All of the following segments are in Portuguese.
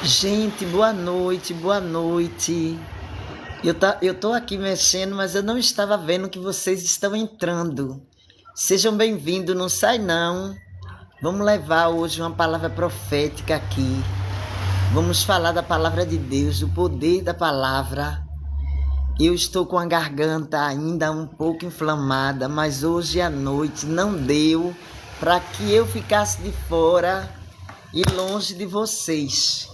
Gente, boa noite, boa noite. Eu tô aqui mexendo, mas eu não estava vendo que vocês estão entrando. Sejam bem-vindos, não sai não. Vamos levar hoje uma palavra profética aqui. Vamos falar da palavra de Deus, do poder da palavra. Eu estou com a garganta ainda um pouco inflamada, mas hoje à noite não deu para que eu ficasse de fora e longe de vocês.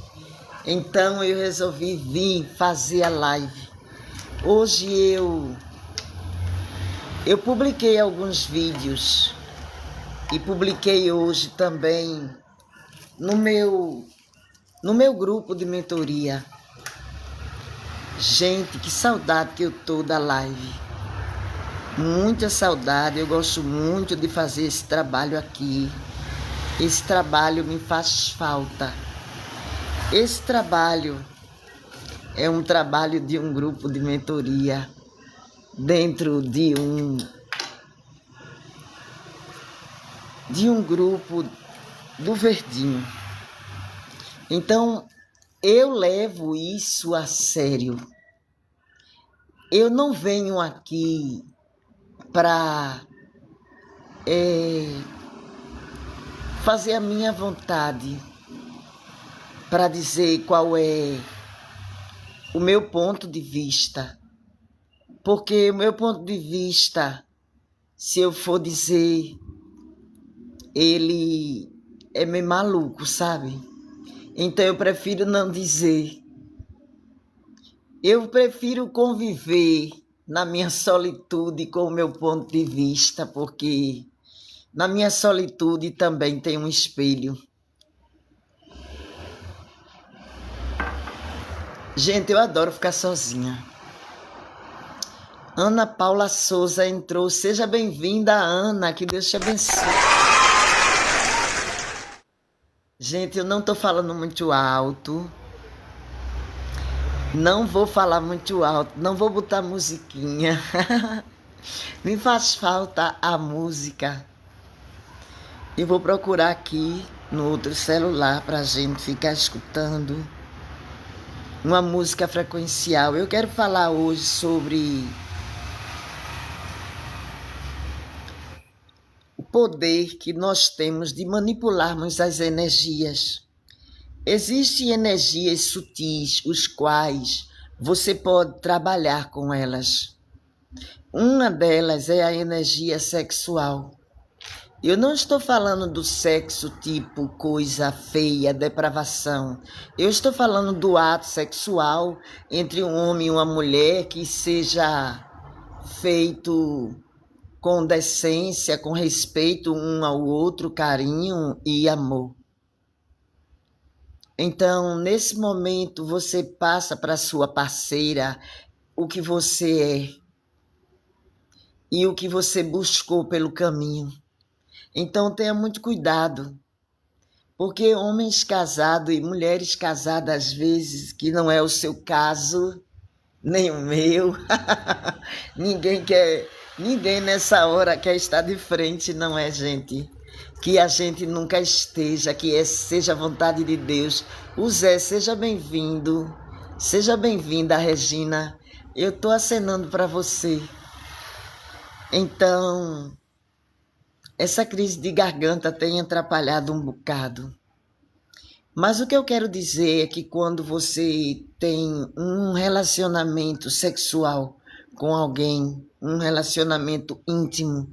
Então eu resolvi vir fazer a live. Hoje eu publiquei alguns vídeos e publiquei hoje também no meu grupo de mentoria. Gente, que saudade que eu tô da live. Muita saudade, eu gosto muito de fazer esse trabalho aqui. Esse trabalho me faz falta. Esse trabalho é um trabalho de um grupo de mentoria dentro de um grupo do Verdinho. Então, eu levo isso a sério. Eu não venho aqui para fazer a minha vontade, para dizer qual é o meu ponto de vista. Porque o meu ponto de vista, se eu for dizer, ele é meio maluco, sabe? Então eu prefiro não dizer. Eu prefiro conviver na minha solitude com o meu ponto de vista, porque na minha solitude também tem um espelho. Gente, eu adoro ficar sozinha. Ana Paula Souza entrou. Seja bem-vinda, Ana. Que Deus te abençoe. Gente, eu não estou falando muito alto. Não vou falar muito alto. Não vou botar musiquinha. Me faz falta a música. Eu vou procurar aqui no outro celular para a gente ficar escutando uma música frequencial. Eu quero falar hoje sobre o poder que nós temos de manipularmos as energias. Existem energias sutis, os quais você pode trabalhar com elas. Uma delas é a energia sexual. Eu não estou falando do sexo tipo coisa feia, depravação. Eu estou falando do ato sexual entre um homem e uma mulher que seja feito com decência, com respeito um ao outro, carinho e amor. Então, nesse momento, você passa para sua parceira o que você é e o que você buscou pelo caminho. Então, tenha muito cuidado, porque homens casados e mulheres casadas, às vezes, que não é o seu caso, nem o meu, ninguém nessa hora quer estar de frente, não é, gente? Que a gente nunca esteja, seja a vontade de Deus. O Zé, seja bem-vindo, seja bem-vinda, Regina. Eu estou acenando para você. Então, essa crise de garganta tem atrapalhado um bocado. Mas o que eu quero dizer é que quando você tem um relacionamento sexual com alguém, um relacionamento íntimo,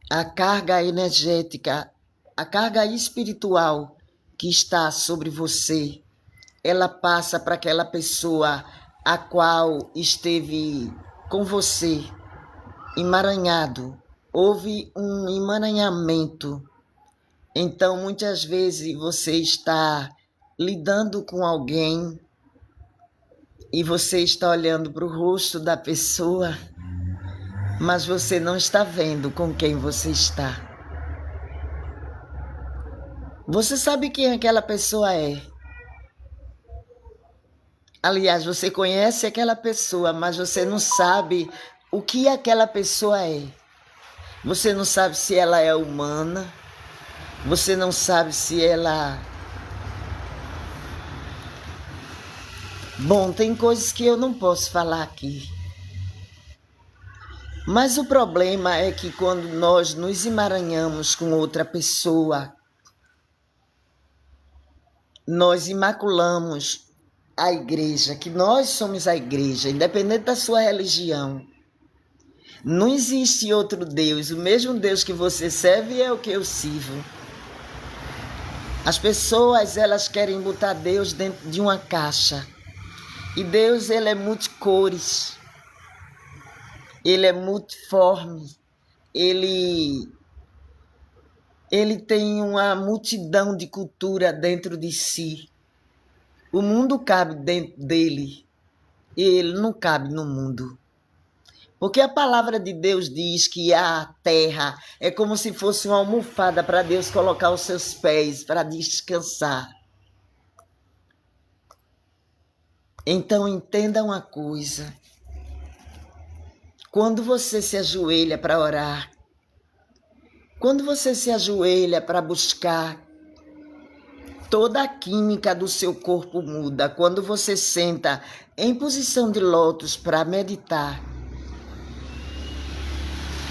a carga energética, a carga espiritual que está sobre você, ela passa para aquela pessoa a qual esteve com você, emaranhado. Houve um emaranhamento. Então, muitas vezes você está lidando com alguém e você está olhando para o rosto da pessoa, mas você não está vendo com quem você está. Você sabe quem aquela pessoa é. Aliás, você conhece aquela pessoa, mas você não sabe o que aquela pessoa é. Você não sabe se ela é humana, você não sabe se ela Bom, tem coisas que eu não posso falar aqui. Mas o problema é que quando nós nos emaranhamos com outra pessoa, nós imaculamos a igreja, que nós somos a igreja, independente da sua religião. Não existe outro Deus, o mesmo Deus que você serve é o que eu sirvo. As pessoas, elas querem botar Deus dentro de uma caixa. E Deus, ele é multicores. Ele é multiforme. Ele tem uma multidão de cultura dentro de si. O mundo cabe dentro dele e ele não cabe no mundo. Porque a palavra de Deus diz que a terra é como se fosse uma almofada para Deus colocar os seus pés, para descansar. Então entenda uma coisa. Quando você se ajoelha para orar, quando você se ajoelha para buscar, toda a química do seu corpo muda. Quando você senta em posição de lótus para meditar.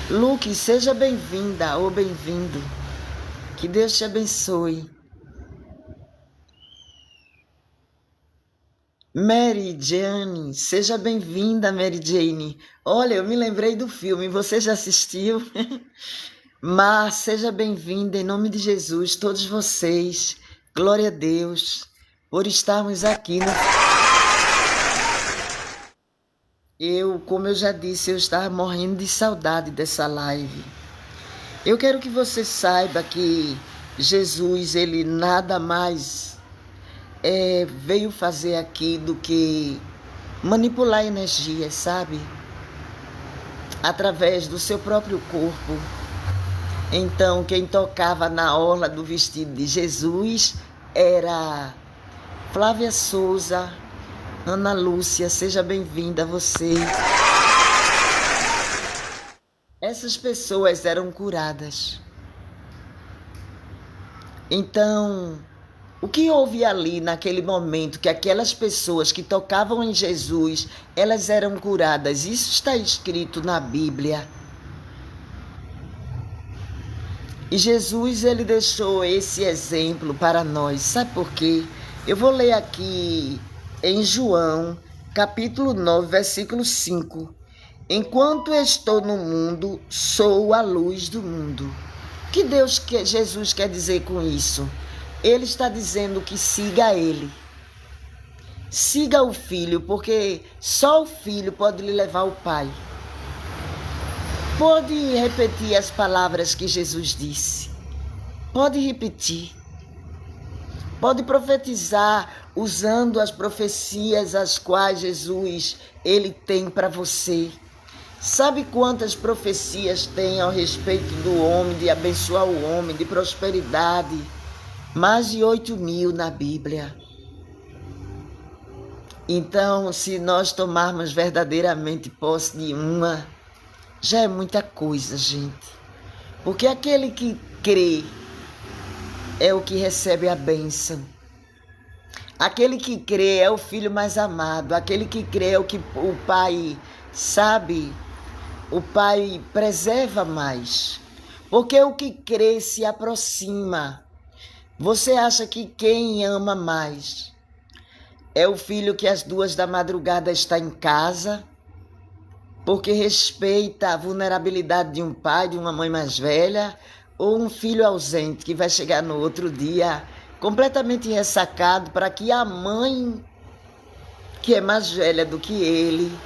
Luke, seja bem-vinda ou bem-vindo. Que Deus te abençoe. Mary Jane, seja bem-vinda, Mary Jane. Olha, eu me lembrei do filme, você já assistiu? Mas seja bem-vinda em nome de Jesus, todos vocês. Glória a Deus por estarmos aqui. Como eu já disse, eu estava morrendo de saudade dessa live. Eu quero que você saiba que Jesus, ele nada mais veio fazer aqui do que manipular energias, sabe? Através do seu próprio corpo. Então, quem tocava na orla do vestido de Jesus era Flávia Souza. Ana Lúcia, seja bem-vinda a você. Essas pessoas eram curadas. Então, o que houve ali naquele momento que aquelas pessoas que tocavam em Jesus, elas eram curadas? Isso está escrito na Bíblia. E Jesus, ele deixou esse exemplo para nós. Sabe por quê? Eu vou ler aqui em João, capítulo 9, versículo 5. Enquanto estou no mundo, sou a luz do mundo. O que Jesus quer dizer com isso? Ele está dizendo que siga ele. Siga o Filho, porque só o Filho pode lhe levar ao Pai. Pode repetir as palavras que Jesus disse. Pode repetir. Pode profetizar usando as profecias as quais Jesus ele tem para você. Sabe quantas profecias tem ao respeito do homem, de abençoar o homem, de prosperidade? Mais de 8.000 na Bíblia. Então, se nós tomarmos verdadeiramente posse de uma, já é muita coisa, gente. Porque aquele que crê é o que recebe a bênção. Aquele que crê é o filho mais amado. Aquele que crê é o que o Pai sabe. O Pai preserva mais. Porque o que crê se aproxima. Você acha que quem ama mais é o filho que às 2 da madrugada está em casa, porque respeita a vulnerabilidade de um pai, de uma mãe mais velha, ou um filho ausente que vai chegar no outro dia completamente ressacado para que a mãe, que é mais velha do que ele,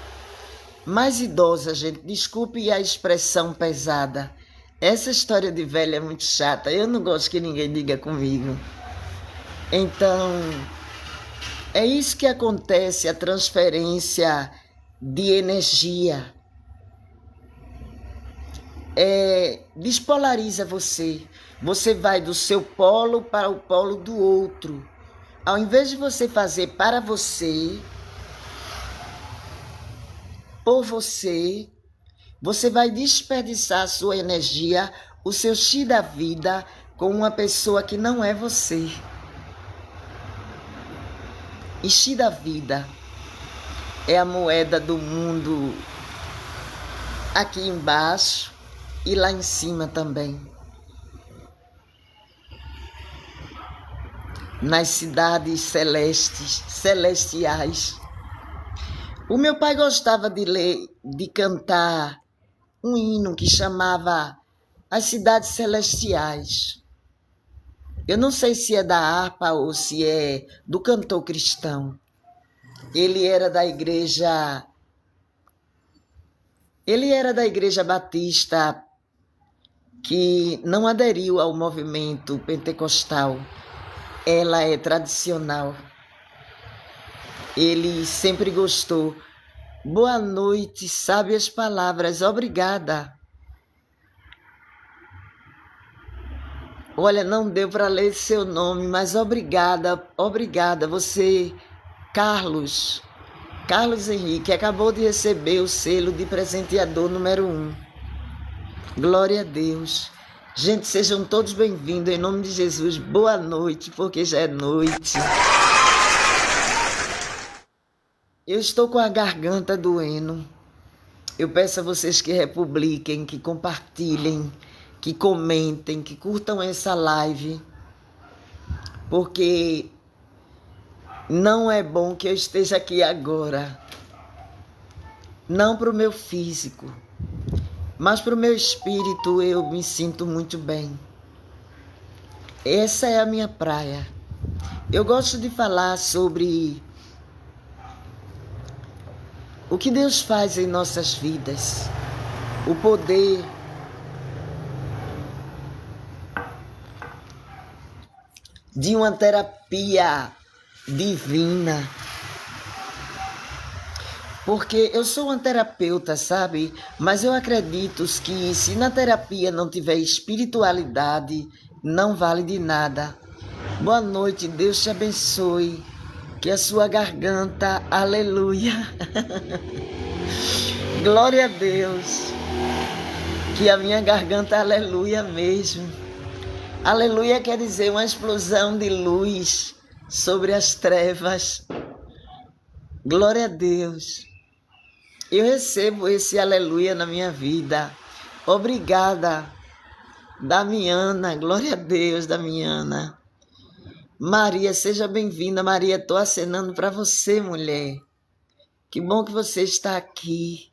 mais idosa, gente, desculpe a expressão pesada, essa história de velha é muito chata, eu não gosto que ninguém diga comigo. Então, é isso que acontece, a transferência de energia. Despolariza você. Você vai do seu polo para o polo do outro. Ao invés de você fazer para você, por você, você vai desperdiçar a sua energia, o seu chi da vida, com uma pessoa que não é você. E chi da vida é a moeda do mundo aqui embaixo e lá em cima também. Nas cidades celestiais. O meu pai gostava de cantar um hino que chamava As Cidades Celestiais. Eu não sei se é da harpa ou se é do cantor cristão. Ele era da igreja batista que não aderiu ao movimento pentecostal. Ela é tradicional. Ele sempre gostou. Boa noite, sábias palavras, obrigada. Olha, não deu para ler seu nome, mas obrigada, obrigada. Você, Carlos Henrique, acabou de receber o selo de presenteador número 1. Glória a Deus. Gente, sejam todos bem-vindos, em nome de Jesus. Boa noite, porque já é noite. Eu estou com a garganta doendo. Eu peço a vocês que republiquem, que compartilhem, que comentem, que curtam essa live, porque não é bom que eu esteja aqui agora, não para o meu físico, mas para o meu espírito. Eu me sinto muito bem. Essa é a minha praia. Eu gosto de falar sobre o que Deus faz em nossas vidas, o poder de uma terapia divina. Porque eu sou uma terapeuta, sabe? Mas eu acredito que se na terapia não tiver espiritualidade, não vale de nada. Boa noite, Deus te abençoe. Que a sua garganta, aleluia. Glória a Deus. Que a minha garganta, aleluia mesmo. Aleluia quer dizer uma explosão de luz sobre as trevas. Glória a Deus. Eu recebo esse aleluia na minha vida. Obrigada, Damiana. Glória a Deus, Damiana. Maria, seja bem-vinda. Maria, estou acenando para você, mulher. Que bom que você está aqui.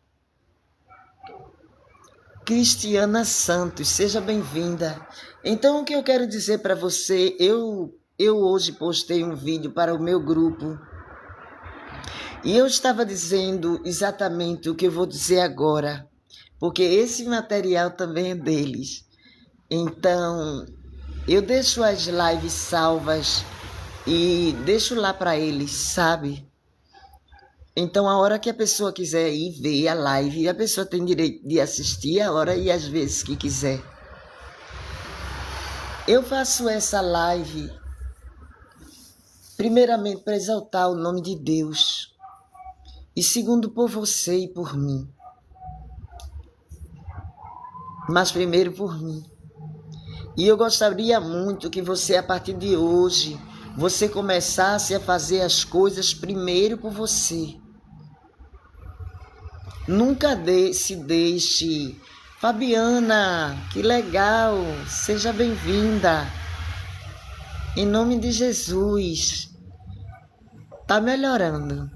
Cristiana Santos, seja bem-vinda. Então, o que eu quero dizer para você, eu hoje postei um vídeo para o meu grupo e eu estava dizendo exatamente o que eu vou dizer agora, porque esse material também é deles. Então, eu deixo as lives salvas e deixo lá para eles, sabe? Então, a hora que a pessoa quiser ir ver a live, a pessoa tem direito de assistir a hora e às vezes que quiser. Eu faço essa live, primeiramente, para exaltar o nome de Deus. E segundo, por você e por mim. Mas primeiro por mim. E eu gostaria muito que você, a partir de hoje, você começasse a fazer as coisas primeiro por você. Nunca se deixe. Fabiana, que legal, seja bem-vinda. Em nome de Jesus. Tá melhorando.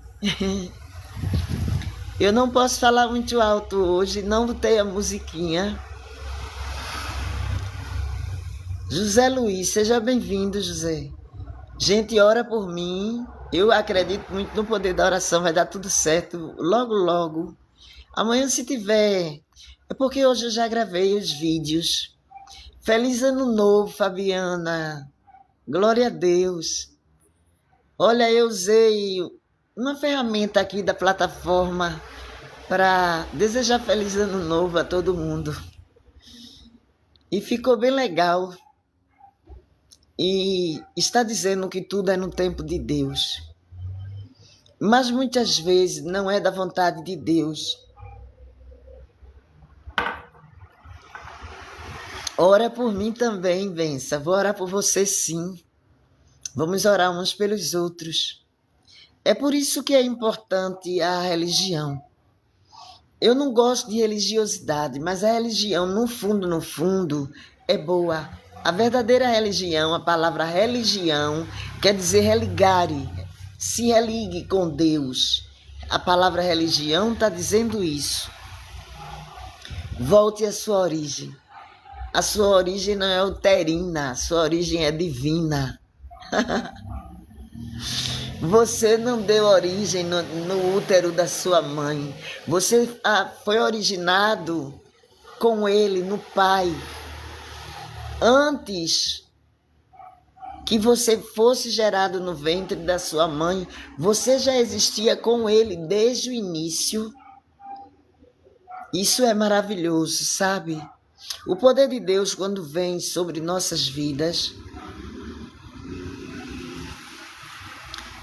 Eu não posso falar muito alto hoje, não botei a musiquinha. José Luiz, seja bem-vindo, José. Gente, ora por mim. Eu acredito muito no poder da oração, vai dar tudo certo logo, logo. Amanhã, se tiver... É porque hoje eu já gravei os vídeos. Feliz Ano Novo, Fabiana. Glória a Deus. Olha, eu usei uma ferramenta aqui da plataforma para desejar Feliz Ano Novo a todo mundo. E ficou bem legal. E está dizendo que tudo é no tempo de Deus. Mas muitas vezes não é da vontade de Deus. Ora por mim também, Bença. Vou orar por você sim. Vamos orar uns pelos outros. É por isso que é importante a religião. Eu não gosto de religiosidade, mas a religião, no fundo, é boa. A verdadeira religião, a palavra religião, quer dizer religare, se religue com Deus. A palavra religião está dizendo isso. Volte à sua origem. A sua origem não é uterina, a sua origem é divina. Você não deu origem no útero da sua mãe. Você foi originado com ele, no Pai. Antes que você fosse gerado no ventre da sua mãe, você já existia com ele desde o início. Isso é maravilhoso, sabe? O poder de Deus, quando vem sobre nossas vidas,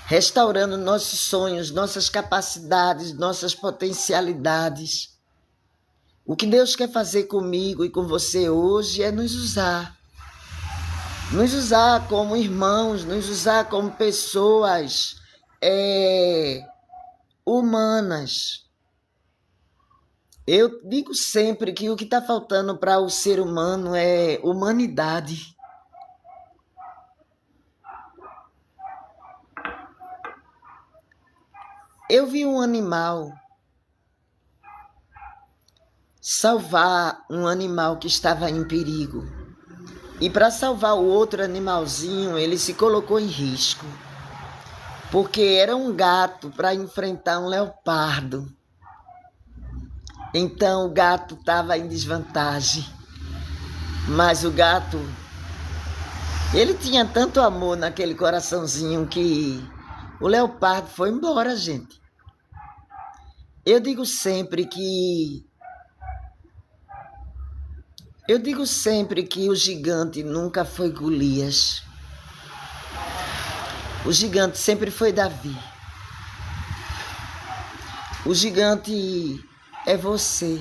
restaurando nossos sonhos, nossas capacidades, nossas potencialidades. O que Deus quer fazer comigo e com você hoje é nos usar. Nos usar como irmãos, nos usar como pessoas humanas. Eu digo sempre que o que está faltando para o ser humano é humanidade. Eu vi um animal salvar um animal que estava em perigo. E para salvar o outro animalzinho, ele se colocou em risco. Porque era um gato para enfrentar um leopardo. Então o gato estava em desvantagem. Mas o gato, ele tinha tanto amor naquele coraçãozinho que o leopardo foi embora, gente. Eu digo sempre que o gigante nunca foi Golias. O gigante sempre foi Davi. O gigante é você.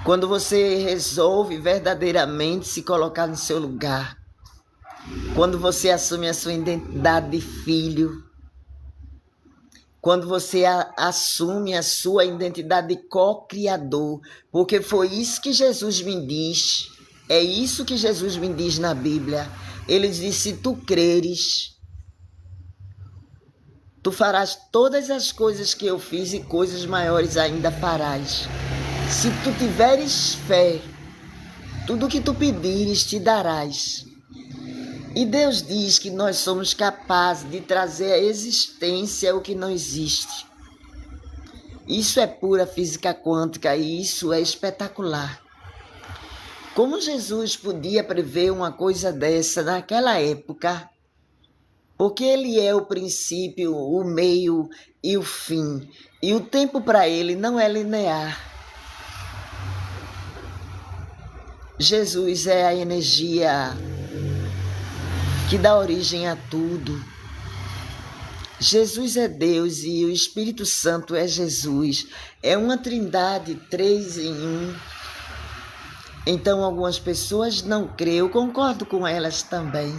Quando você resolve verdadeiramente se colocar no seu lugar. Quando você assume a sua identidade de filho. Quando você assume a sua identidade de co-criador, porque foi isso que Jesus me diz, é isso que Jesus me diz na Bíblia. Ele diz, se tu creres, tu farás todas as coisas que eu fiz e coisas maiores ainda farás. Se tu tiveres fé, tudo que tu pedires te darás. E Deus diz que nós somos capazes de trazer à existência o que não existe. Isso é pura física quântica e isso é espetacular. Como Jesus podia prever uma coisa dessa naquela época? Porque ele é o princípio, o meio e o fim. E o tempo para ele não é linear. Jesus é a energia que dá origem a tudo. Jesus é Deus e o Espírito Santo é Jesus. É uma trindade, 3 em 1. Então algumas pessoas não creem, eu concordo com elas também.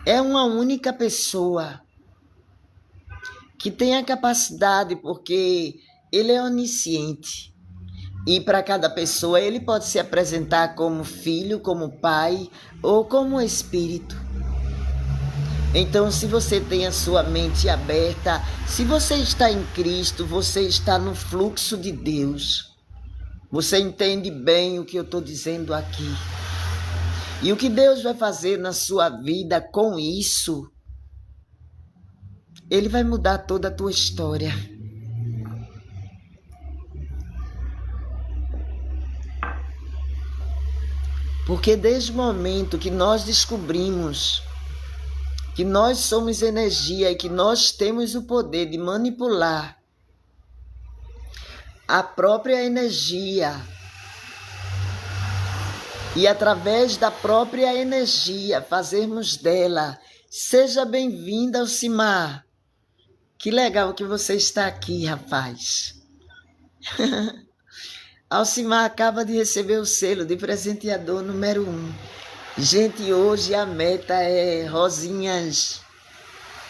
É uma única pessoa que tem a capacidade, porque ele é onisciente. E para cada pessoa ele pode se apresentar como filho, como pai ou como espírito. Então, se você tem a sua mente aberta, se você está em Cristo, você está no fluxo de Deus. Você entende bem o que eu estou dizendo aqui. E o que Deus vai fazer na sua vida com isso, Ele vai mudar toda a tua história. Porque desde o momento que nós descobrimos que nós somos energia e que nós temos o poder de manipular a própria energia e através da própria energia fazermos dela, seja bem-vinda, Alcimar. Que legal que você está aqui, rapaz. Alcimar acaba de receber o selo de presenteador número 1. Gente, hoje a meta é rosinhas.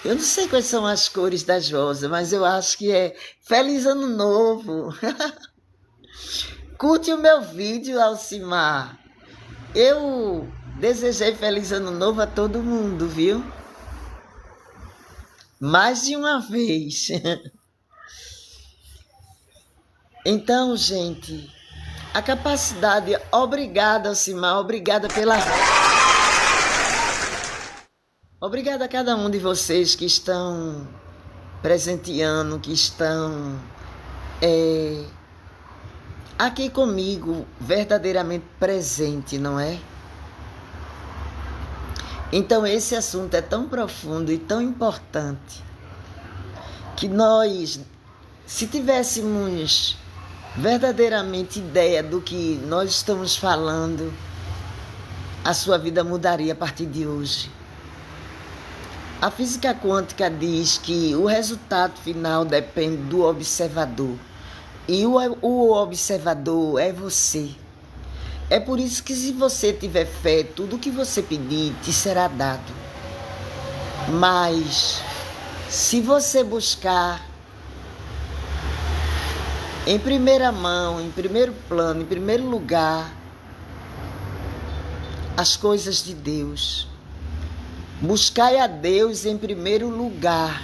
Eu não sei quais são as cores das rosas, mas eu acho que é Feliz Ano Novo. Curte o meu vídeo, Alcimar. Eu desejei Feliz Ano Novo a todo mundo, viu? Mais de uma vez. Então, gente, a capacidade... Obrigada, Alcimar. Obrigada pela... Obrigada a cada um de vocês que estão presenteando, que estão aqui comigo, verdadeiramente presente, não é? Então esse assunto é tão profundo e tão importante que nós, se tivéssemos verdadeiramente ideia do que nós estamos falando, a sua vida mudaria a partir de hoje. A física quântica diz que o resultado final depende do observador. E o observador é você. É por isso que se você tiver fé, tudo o que você pedir te será dado. Mas se você buscar em primeira mão, em primeiro plano, em primeiro lugar, as coisas de Deus, buscai a Deus em primeiro lugar.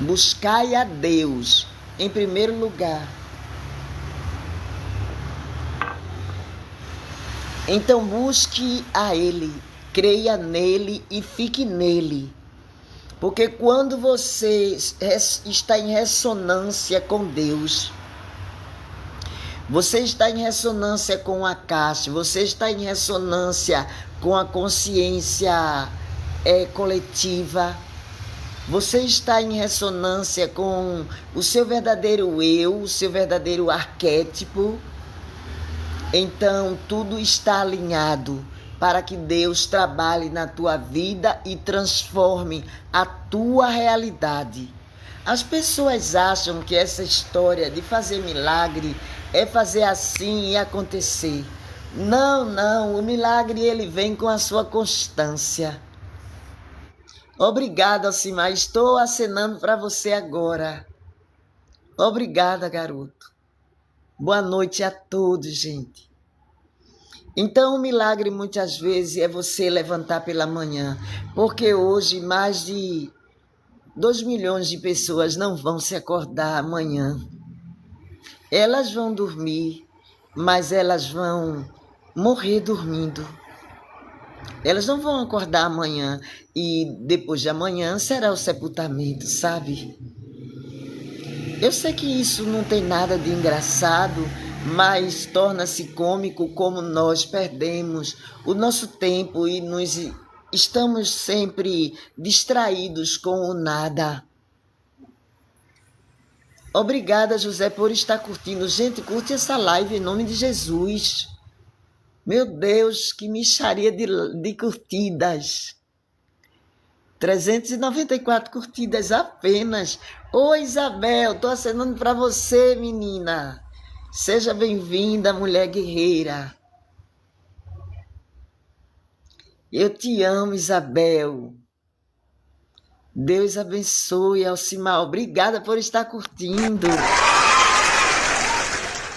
Buscai a Deus em primeiro lugar. Então busque a Ele, creia nele e fique nele. Porque quando você está em ressonância com Deus, você está em ressonância com a caixa, você está em ressonância com a consciência coletiva, você está em ressonância com o seu verdadeiro eu, o seu verdadeiro arquétipo. Então, tudo está alinhado para que Deus trabalhe na tua vida e transforme a tua realidade. As pessoas acham que essa história de fazer milagre é fazer assim e acontecer. Não, não, o milagre ele vem com a sua constância. Obrigada, Alcimar, estou acenando para você agora. Obrigada, garoto. Boa noite a todos, gente. Então, o milagre muitas vezes é você levantar pela manhã, porque hoje mais de 2 milhões de pessoas não vão se acordar amanhã. Elas vão dormir, mas elas vão morrer dormindo. Elas não vão acordar amanhã e depois de amanhã será o sepultamento, sabe? Eu sei que isso não tem nada de engraçado, mas torna-se cômico como nós perdemos o nosso tempo e estamos sempre distraídos com o nada. Obrigada, José, por estar curtindo. Gente, curte essa live em nome de Jesus. Meu Deus, que mixaria de curtidas. 394 curtidas apenas. Oi, Isabel, estou acenando para você, menina. Seja bem-vinda, mulher guerreira. Eu te amo, Isabel. Deus abençoe, Alcimar. Obrigada por estar curtindo.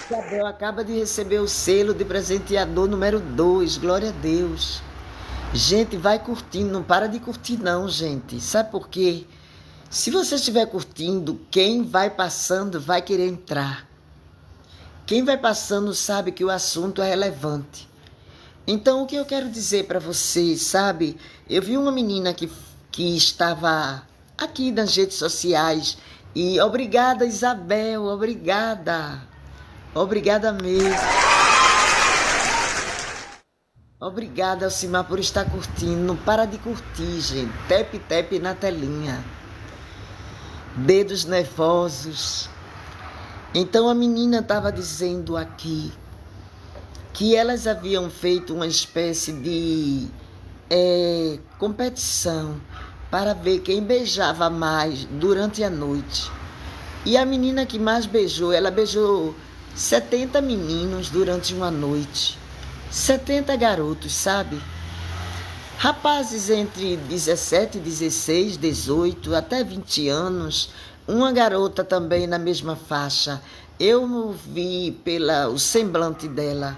Isabel acaba de receber o selo de presenteador número 2. Glória a Deus. Gente, vai curtindo. Não para de curtir não, gente. Sabe por quê? Se você estiver curtindo, quem vai passando vai querer entrar. Quem vai passando sabe que o assunto é relevante. Então, o que eu quero dizer para vocês, sabe? Eu vi uma menina que estava aqui nas redes sociais e obrigada, Isabel, obrigada. Obrigada mesmo. Obrigada, Alcimar, por estar curtindo. Não para de curtir, gente. Tap, tap na telinha. Dedos nervosos. Então a menina estava dizendo aqui que elas haviam feito uma espécie de competição para ver quem beijava mais durante a noite. E a menina que mais beijou, ela beijou 70 meninos durante uma noite. 70 garotos, sabe? Rapazes entre 17, 16, 18, até 20 anos, uma garota também na mesma faixa. Eu não vi pelo semblante dela.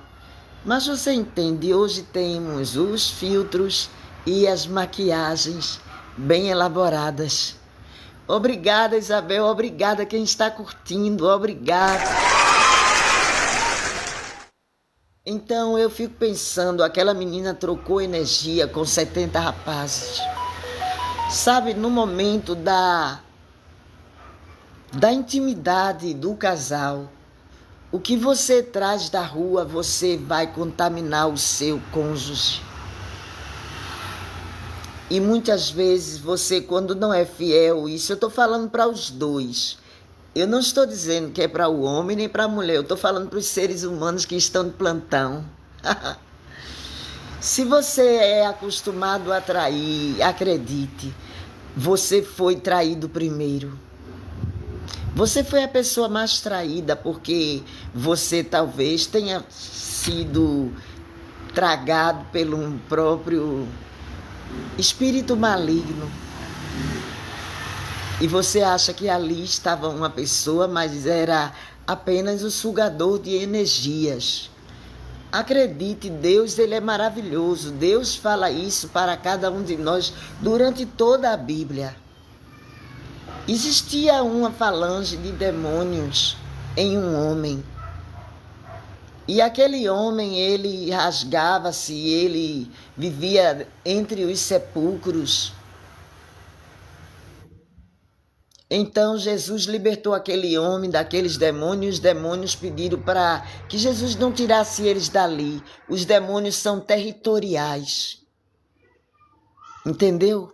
Mas você entende, hoje temos os filtros e as maquiagens bem elaboradas. Obrigada, Isabel, obrigada quem está curtindo, obrigada. Então eu fico pensando, aquela menina trocou energia com 70 rapazes. Sabe, no momento da intimidade do casal, o que você traz da rua, você vai contaminar o seu cônjuge. E muitas vezes você, quando não é fiel, isso eu estou falando para os dois. Eu não estou dizendo que é para o homem nem para a mulher, eu estou falando para os seres humanos que estão de plantão. Se você é acostumado a trair, acredite, você foi traído primeiro. Você foi a pessoa mais traída porque você talvez tenha sido tragado pelo próprio espírito maligno. E você acha que ali estava uma pessoa, mas era apenas o sugador de energias. Acredite, Deus, ele é maravilhoso. Deus fala isso para cada um de nós durante toda a Bíblia. Existia uma falange de demônios em um homem. E aquele homem, ele rasgava-se, ele vivia entre os sepulcros. Então Jesus libertou aquele homem daqueles demônios. Os demônios pediram para que Jesus não tirasse eles dali. Os demônios são territoriais. Entendeu?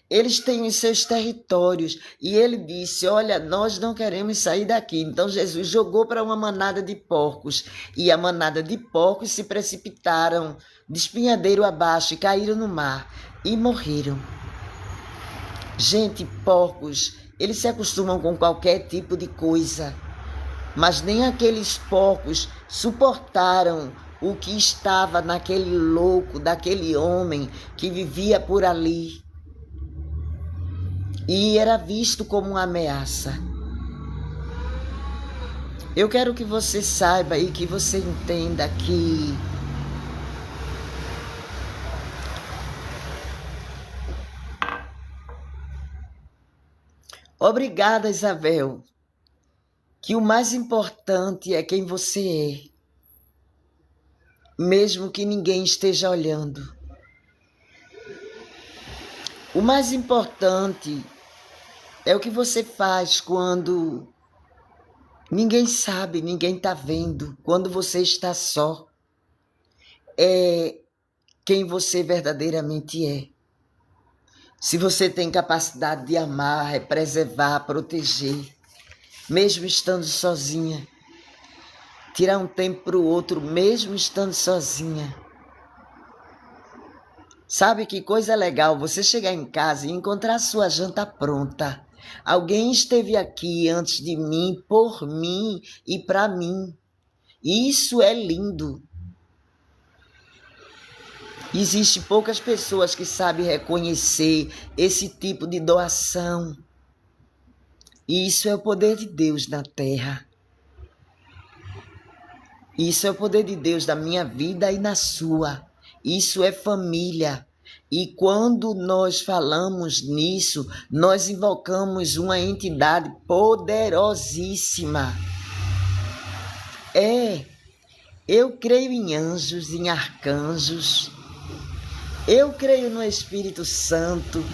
Eles têm os seus territórios. E ele disse, olha, nós não queremos sair daqui. Então Jesus jogou para uma manada de porcos. E a manada de porcos se precipitaram de espinhadeiro abaixo e caíram no mar. E morreram. Gente, porcos, eles se acostumam com qualquer tipo de coisa. Mas nem aqueles porcos suportaram o que estava naquele louco, daquele homem que vivia por ali. E era visto como uma ameaça. Eu quero que você saiba e que você entenda que obrigada, Isabel, que o mais importante é quem você é, mesmo que ninguém esteja olhando. O mais importante é o que você faz quando ninguém sabe, ninguém está vendo, quando você está só. É quem você verdadeiramente é. Se você tem capacidade de amar, preservar, proteger, mesmo estando sozinha, tirar um tempo para o outro, mesmo estando sozinha. Sabe que coisa legal você chegar em casa e encontrar sua janta pronta. Alguém esteve aqui antes de mim, por mim e para mim. Isso é lindo. Existem poucas pessoas que sabem reconhecer esse tipo de doação. E isso é o poder de Deus na terra. Isso é o poder de Deus na minha vida e na sua. Isso é família. E quando nós falamos nisso, nós invocamos uma entidade poderosíssima. Eu creio em anjos, em arcanjos. Eu creio no Espírito Santo.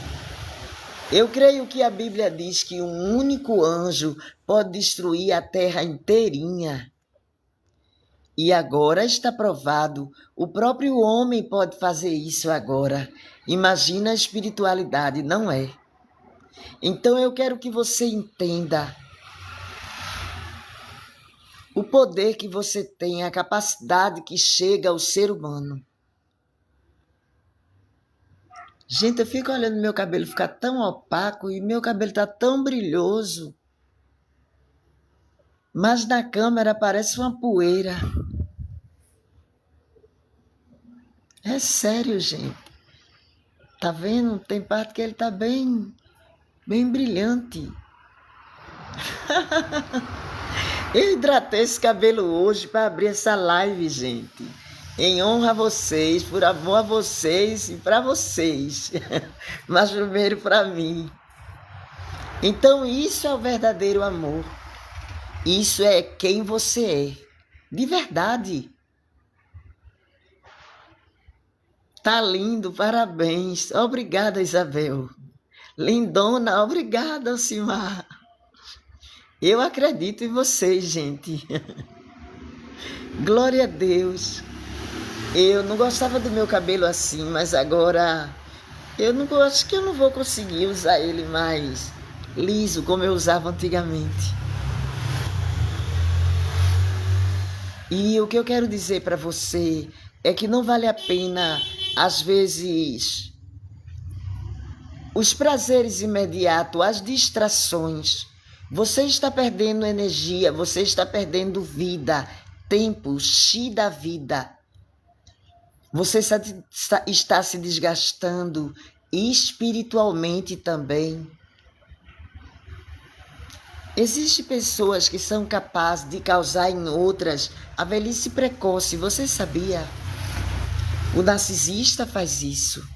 Eu creio que a Bíblia diz que um único anjo pode destruir a terra inteirinha. E agora está provado, o próprio homem pode fazer isso agora. Imagina a espiritualidade, não é? Então eu quero que você entenda o poder que você tem, a capacidade que chega ao ser humano. Gente, eu fico olhando meu cabelo ficar tão opaco e meu cabelo está tão brilhoso. Mas na câmera parece uma poeira. É sério, gente. Tá vendo? Tem parte que ele tá bem brilhante. Eu hidratei esse cabelo hoje para abrir essa live, gente. Em honra a vocês, por amor a vocês e para vocês. Mas primeiro para mim. Então isso é o verdadeiro amor. Isso é quem você é. De verdade. Tá lindo, parabéns. Obrigada, Isabel. Lindona, obrigada, Alcimar. Eu acredito em vocês, gente. Glória a Deus. Eu não gostava do meu cabelo assim, mas agora acho que eu não vou conseguir usar ele mais liso como eu usava antigamente. E o que eu quero dizer para você é que não vale a pena, às vezes, os prazeres imediatos, as distrações. Você está perdendo energia, você está perdendo vida, tempo, chi da vida. Você está se desgastando espiritualmente também. Existem pessoas que são capazes de causar em outras a velhice precoce, você sabia? O narcisista faz isso.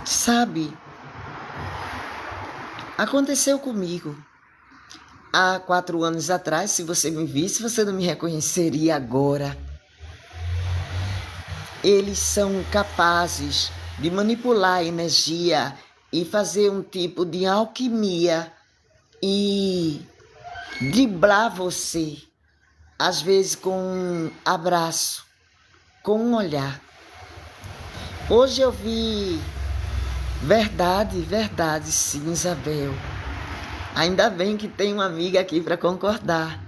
Sabe, aconteceu comigo. Há 4 anos atrás, se você me visse, você não me reconheceria agora. Eles são capazes de manipular a energia e fazer um tipo de alquimia e driblar você, às vezes com um abraço, com um olhar. Hoje eu vi verdade sim, Isabel. Ainda bem que tem uma amiga aqui para concordar.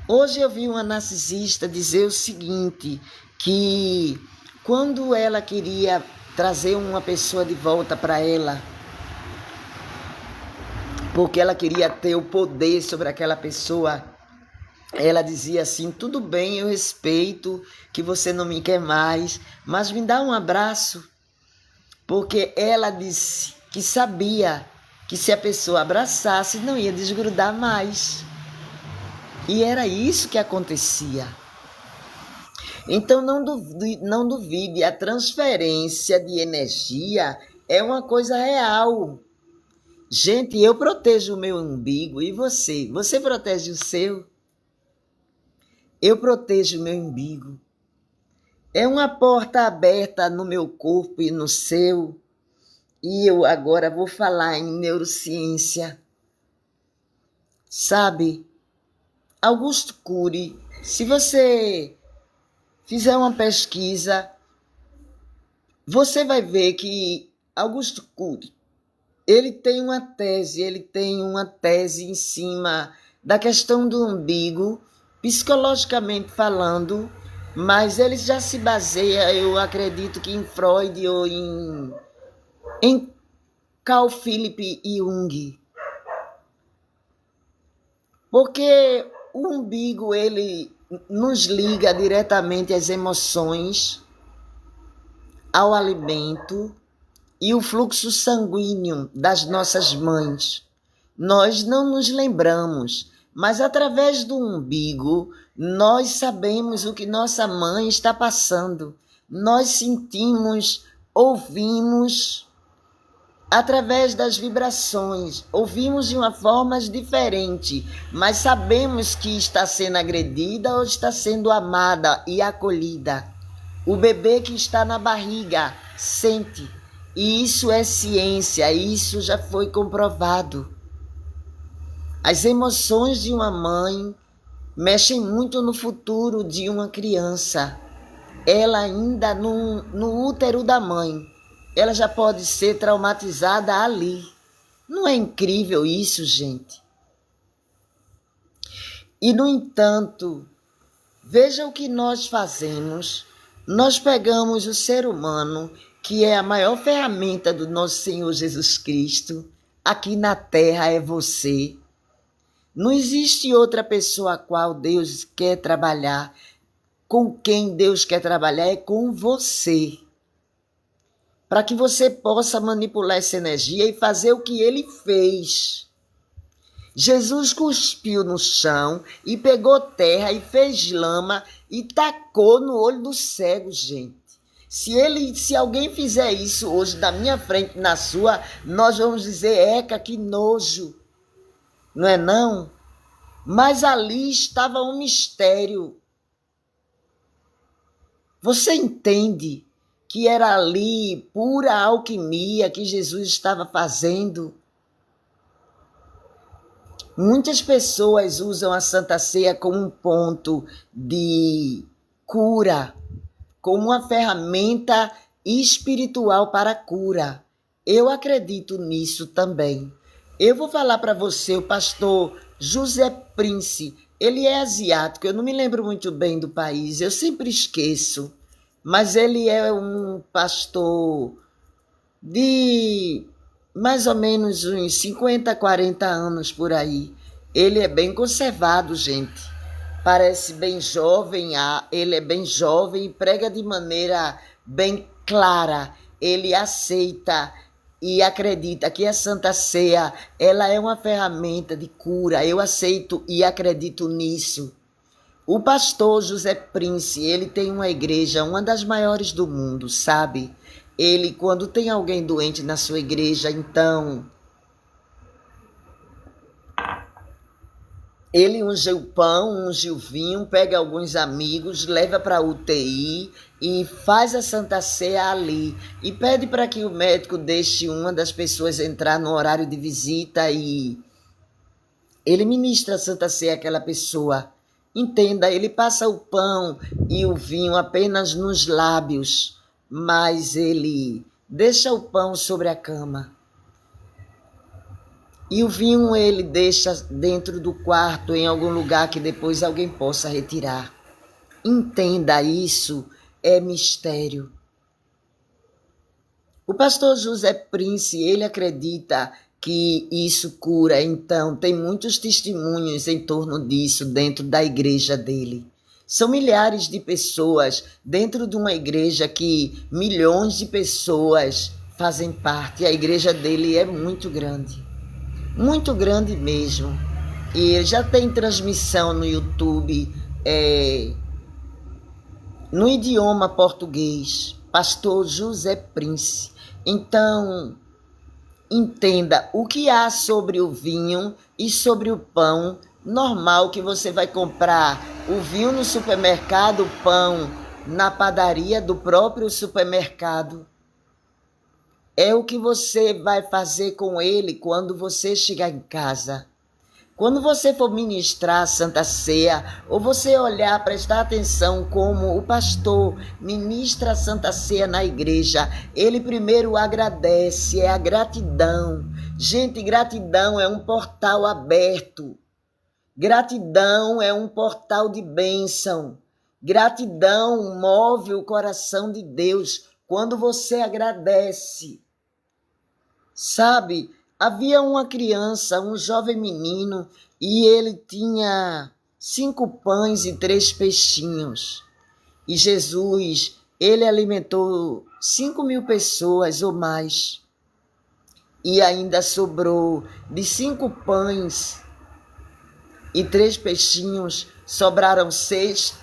Hoje eu vi uma narcisista dizer o seguinte, que quando ela queria trazer uma pessoa de volta para ela, porque ela queria ter o poder sobre aquela pessoa, ela dizia assim, tudo bem, eu respeito que você não me quer mais, mas me dá um abraço, porque ela disse que sabia que se a pessoa abraçasse, não ia desgrudar mais. E era isso que acontecia. Então não duvide, a transferência de energia é uma coisa real. Gente, eu protejo o meu umbigo e você? Você protege o seu? Eu protejo o meu umbigo. É uma porta aberta no meu corpo e no seu. E eu agora vou falar em neurociência. Sabe, Augusto Cury, se você fizer uma pesquisa, você vai ver que Augusto Cury, ele tem uma tese em cima da questão do umbigo, psicologicamente falando, mas ele já se baseia, eu acredito que em Freud ou em Carl Philipp Jung. Porque o umbigo, ele nos liga diretamente às emoções, ao alimento e o fluxo sanguíneo das nossas mães. Nós não nos lembramos, mas através do umbigo, nós sabemos o que nossa mãe está passando. Nós sentimos, ouvimos através das vibrações, ouvimos de uma forma diferente, mas sabemos que está sendo agredida ou está sendo amada e acolhida. O bebê que está na barriga sente, e isso é ciência, isso já foi comprovado. As emoções de uma mãe mexem muito no futuro de uma criança. Ela ainda no útero da mãe, ela já pode ser traumatizada ali. Não é incrível isso, gente? E, no entanto, veja o que nós fazemos. Nós pegamos o ser humano, que é a maior ferramenta do nosso Senhor Jesus Cristo, aqui na Terra é você. Não existe outra pessoa a qual Deus quer trabalhar. Com quem Deus quer trabalhar é com você. Para que você possa manipular essa energia e fazer o que ele fez. Jesus cuspiu no chão e pegou terra e fez lama e tacou no olho do cego, gente. Se alguém fizer isso hoje na minha frente, na sua, nós vamos dizer, eca, que nojo. Não é não? Mas ali estava um mistério. Você entende que era ali pura alquimia que Jesus estava fazendo? Muitas pessoas usam a Santa Ceia como um ponto de cura, como uma ferramenta espiritual para a cura. Eu acredito nisso também. Eu vou falar para você, o pastor José Prince, ele é asiático, eu não me lembro muito bem do país, eu sempre esqueço, mas ele é um pastor de mais ou menos uns 50, 40 anos por aí. Ele é bem conservado, gente. Parece bem jovem, ele é bem jovem e prega de maneira bem clara. Ele aceita e acredita que a Santa Ceia, ela é uma ferramenta de cura. Eu aceito e acredito nisso. O pastor José Prince, ele tem uma igreja, uma das maiores do mundo, sabe? Ele, quando tem alguém doente na sua igreja, então ele unge o pão, unge o vinho, pega alguns amigos, leva para a UTI e faz a Santa Ceia ali. E pede para que o médico deixe uma das pessoas entrar no horário de visita e ele ministra a Santa Ceia àquela pessoa. Entenda, ele passa o pão e o vinho apenas nos lábios, mas ele deixa o pão sobre a cama. E o vinho ele deixa dentro do quarto, em algum lugar que depois alguém possa retirar. Entenda, isso é mistério. O pastor José Prince, ele acredita que isso cura, então tem muitos testemunhos em torno disso dentro da igreja dele. São milhares de pessoas dentro de uma igreja que milhões de pessoas fazem parte. A igreja dele é muito grande mesmo. E já tem transmissão no YouTube, no idioma português, pastor José Prince. Então, entenda o que há sobre o vinho e sobre o pão. Normal que você vai comprar o vinho no supermercado, o pão na padaria do próprio supermercado. É o que você vai fazer com ele quando você chegar em casa. Quando você for ministrar a Santa Ceia, ou você olhar, prestar atenção como o pastor ministra a Santa Ceia na igreja, ele primeiro agradece, é a gratidão. Gente, gratidão é um portal aberto. Gratidão é um portal de bênção. Gratidão move o coração de Deus quando você agradece. Sabe, havia uma criança, um jovem menino, e ele tinha 5 pães e 3 peixinhos. E Jesus, ele alimentou 5.000 pessoas ou mais. E ainda sobrou de 5 pães e 3 peixinhos, sobraram 6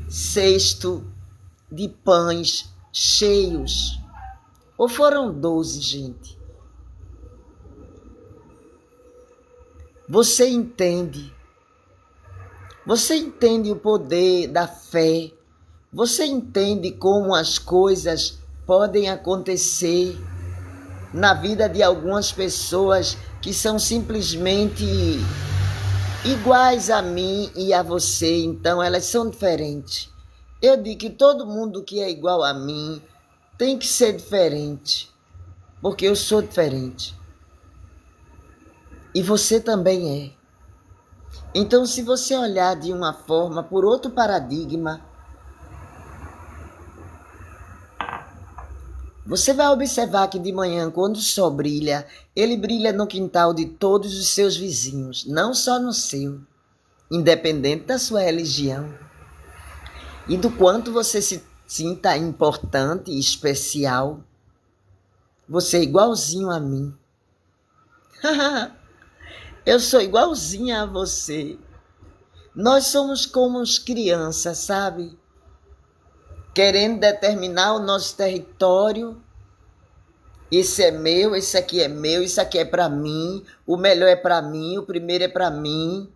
cestos de pães cheios. Ou foram 12, gente? Você entende? Você entende o poder da fé? Você entende como as coisas podem acontecer na vida de algumas pessoas que são simplesmente iguais a mim e a você, então elas são diferentes. Eu digo que todo mundo que é igual a mim tem que ser diferente, porque eu sou diferente. E você também é. Então, se você olhar de uma forma, por outro paradigma, Você vai observar que de manhã, quando o sol brilha, ele brilha no quintal de todos os seus vizinhos, não só no seu, independente da sua religião. E do quanto você se sinta importante e especial, você é igualzinho a mim. Eu sou igualzinha a você. Nós somos como as crianças, sabe? Querendo determinar o nosso território. Esse é meu, esse aqui é meu, isso aqui é para mim, o melhor é para mim, o primeiro é para mim.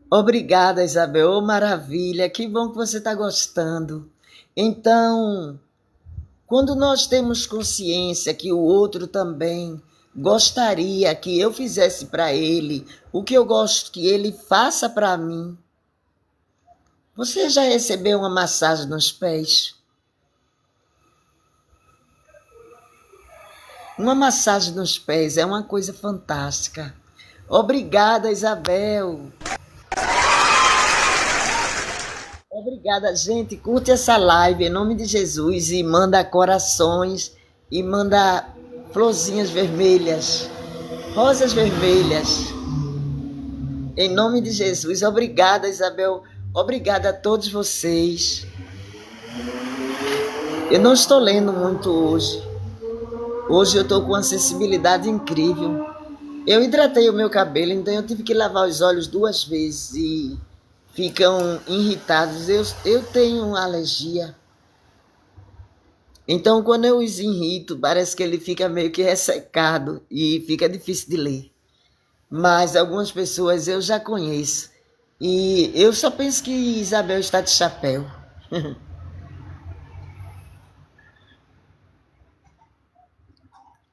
Obrigada, Isabel. Oh, maravilha, que bom que você está gostando. Então, quando nós temos consciência que o outro também gostaria que eu fizesse para ele o que eu gosto que ele faça para mim. Você já recebeu uma massagem nos pés? Uma massagem nos pés é uma coisa fantástica. Obrigada, Isabel. Obrigada, gente. Curte essa live em nome de Jesus e manda corações e manda florzinhas vermelhas, rosas vermelhas. Em nome de Jesus. Obrigada, Isabel. Obrigada a todos vocês. Eu não estou lendo muito hoje. Hoje eu estou com uma sensibilidade incrível. Eu hidratei o meu cabelo, então eu tive que lavar os olhos 2 vezes e ficam irritados. Eu tenho alergia. Então, quando eu os irrito, parece que ele fica meio que ressecado e fica difícil de ler. Mas algumas pessoas eu já conheço. E eu só penso que Isabel está de chapéu.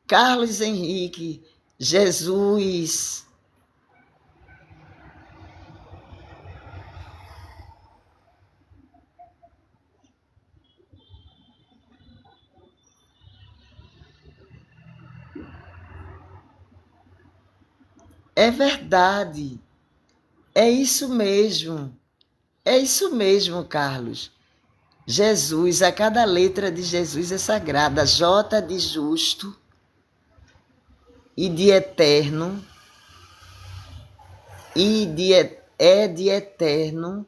Carlos Henrique, Jesus. É verdade. É isso mesmo. É isso mesmo, Carlos. Jesus, a cada letra de Jesus é sagrada. J de justo e de eterno. I de E de eterno.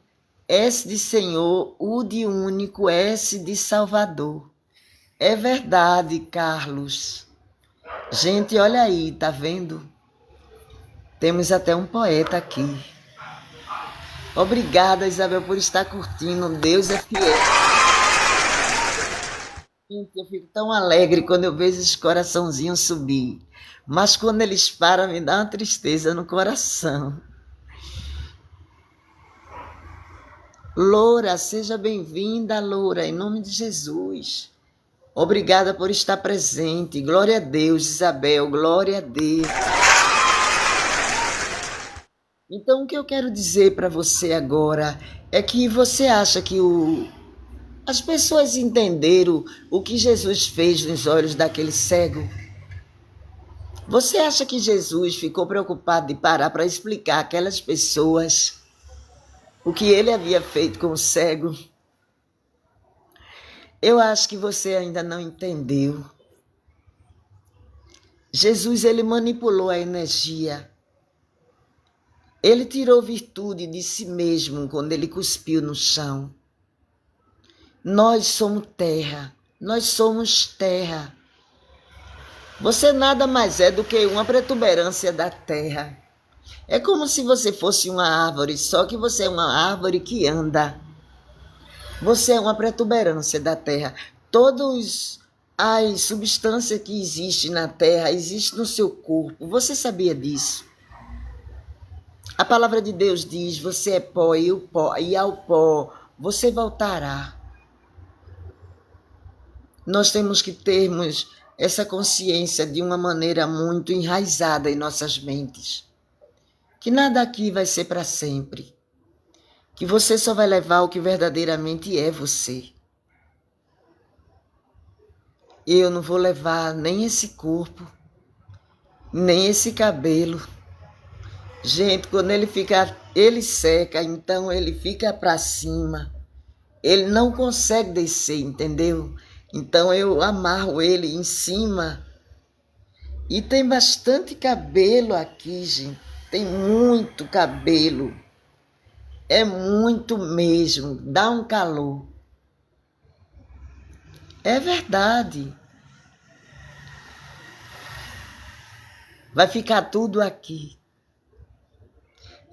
S de Senhor, U de único, S de Salvador. É verdade, Carlos. Gente, olha aí, tá vendo? Temos até um poeta aqui. Obrigada, Isabel, por estar curtindo. Deus é fiel. Gente, eu fico tão alegre quando eu vejo esse coraçãozinho subir. Mas quando eles param, me dá uma tristeza no coração. Loura, seja bem-vinda, Loura, em nome de Jesus. Obrigada por estar presente. Glória a Deus, Isabel, glória a Deus. Então, o que eu quero dizer para você agora é que você acha que as pessoas entenderam o que Jesus fez nos olhos daquele cego? Você acha que Jesus ficou preocupado de parar para explicar àquelas pessoas o que ele havia feito com o cego? Eu acho que você ainda não entendeu. Jesus, ele manipulou a energia. Ele tirou virtude de si mesmo quando ele cuspiu no chão. Nós somos terra. Nós somos terra. Você nada mais é do que uma protuberância da terra. É como se você fosse uma árvore, só que você é uma árvore que anda. Você é uma protuberância da terra. Todas as substâncias que existem na terra existem no seu corpo. Você sabia disso? A palavra de Deus diz, você é pó e ao pó você voltará. Nós temos que termos essa consciência de uma maneira muito enraizada em nossas mentes. Que nada aqui vai ser para sempre. Que você só vai levar o que verdadeiramente é você. Eu não vou levar nem esse corpo, nem esse cabelo. Gente, quando ele seca, então ele fica para cima. Ele não consegue descer, entendeu? Então eu amarro ele em cima. E tem bastante cabelo aqui, gente. Tem muito cabelo. É muito mesmo. Dá um calor. É verdade. Vai ficar tudo aqui.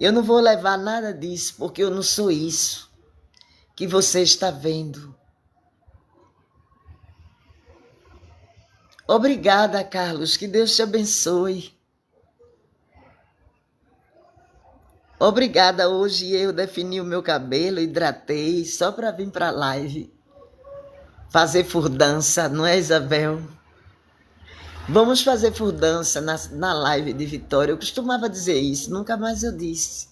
Eu não vou levar nada disso, porque eu não sou isso que você está vendo. Obrigada, Carlos. Que Deus te abençoe. Obrigada. Hoje eu defini o meu cabelo, hidratei, só para vir para a live. Fazer furdança, não é, Isabel? Vamos fazer furdança na live de Vitória. Eu costumava dizer isso, nunca mais eu disse.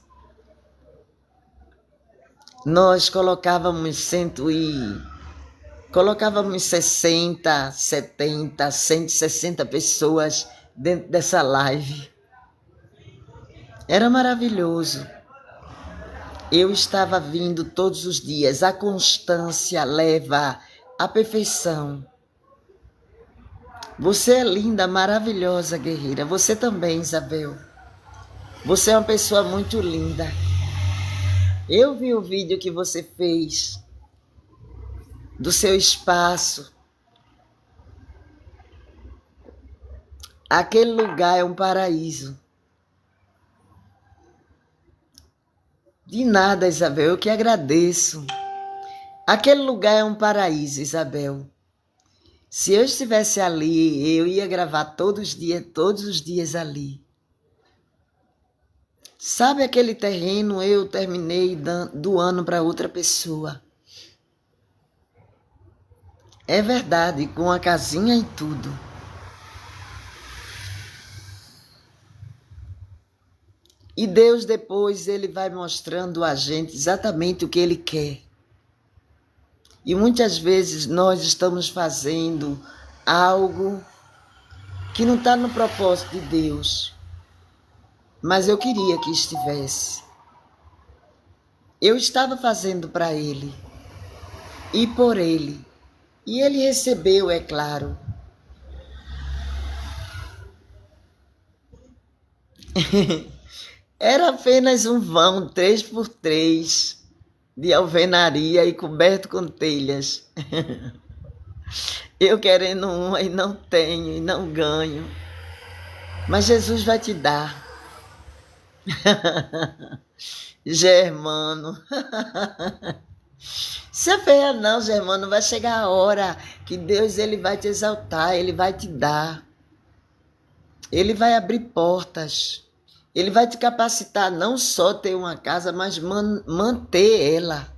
Nós colocávamos 60, 70, 160 pessoas dentro dessa live. Era maravilhoso. Eu estava vindo todos os dias. A constância leva à perfeição. Você é linda, maravilhosa, guerreira. Você também, Isabel. Você é uma pessoa muito linda. Eu vi o vídeo que você fez do seu espaço. Aquele lugar é um paraíso. De nada, Isabel, eu que agradeço. Aquele lugar é um paraíso, Isabel. Se eu estivesse ali, eu ia gravar todos os dias ali. Sabe aquele terreno eu terminei doando para outra pessoa. É verdade, com a casinha e tudo. E Deus depois, ele vai mostrando a gente exatamente o que ele quer. E muitas vezes nós estamos fazendo algo que não está no propósito de Deus. Mas eu queria que estivesse. Eu estava fazendo para ele e por ele. E ele recebeu, é claro. Era apenas um vão 3x3 de alvenaria e coberto com telhas. Eu querendo uma e não tenho, e não ganho. Mas Jesus vai te dar. Germano. Se aferra não, Germano. Vai chegar a hora que Deus ele vai te exaltar, ele vai te dar. Ele vai abrir portas. Ele vai te capacitar não só ter uma casa, mas manter ela.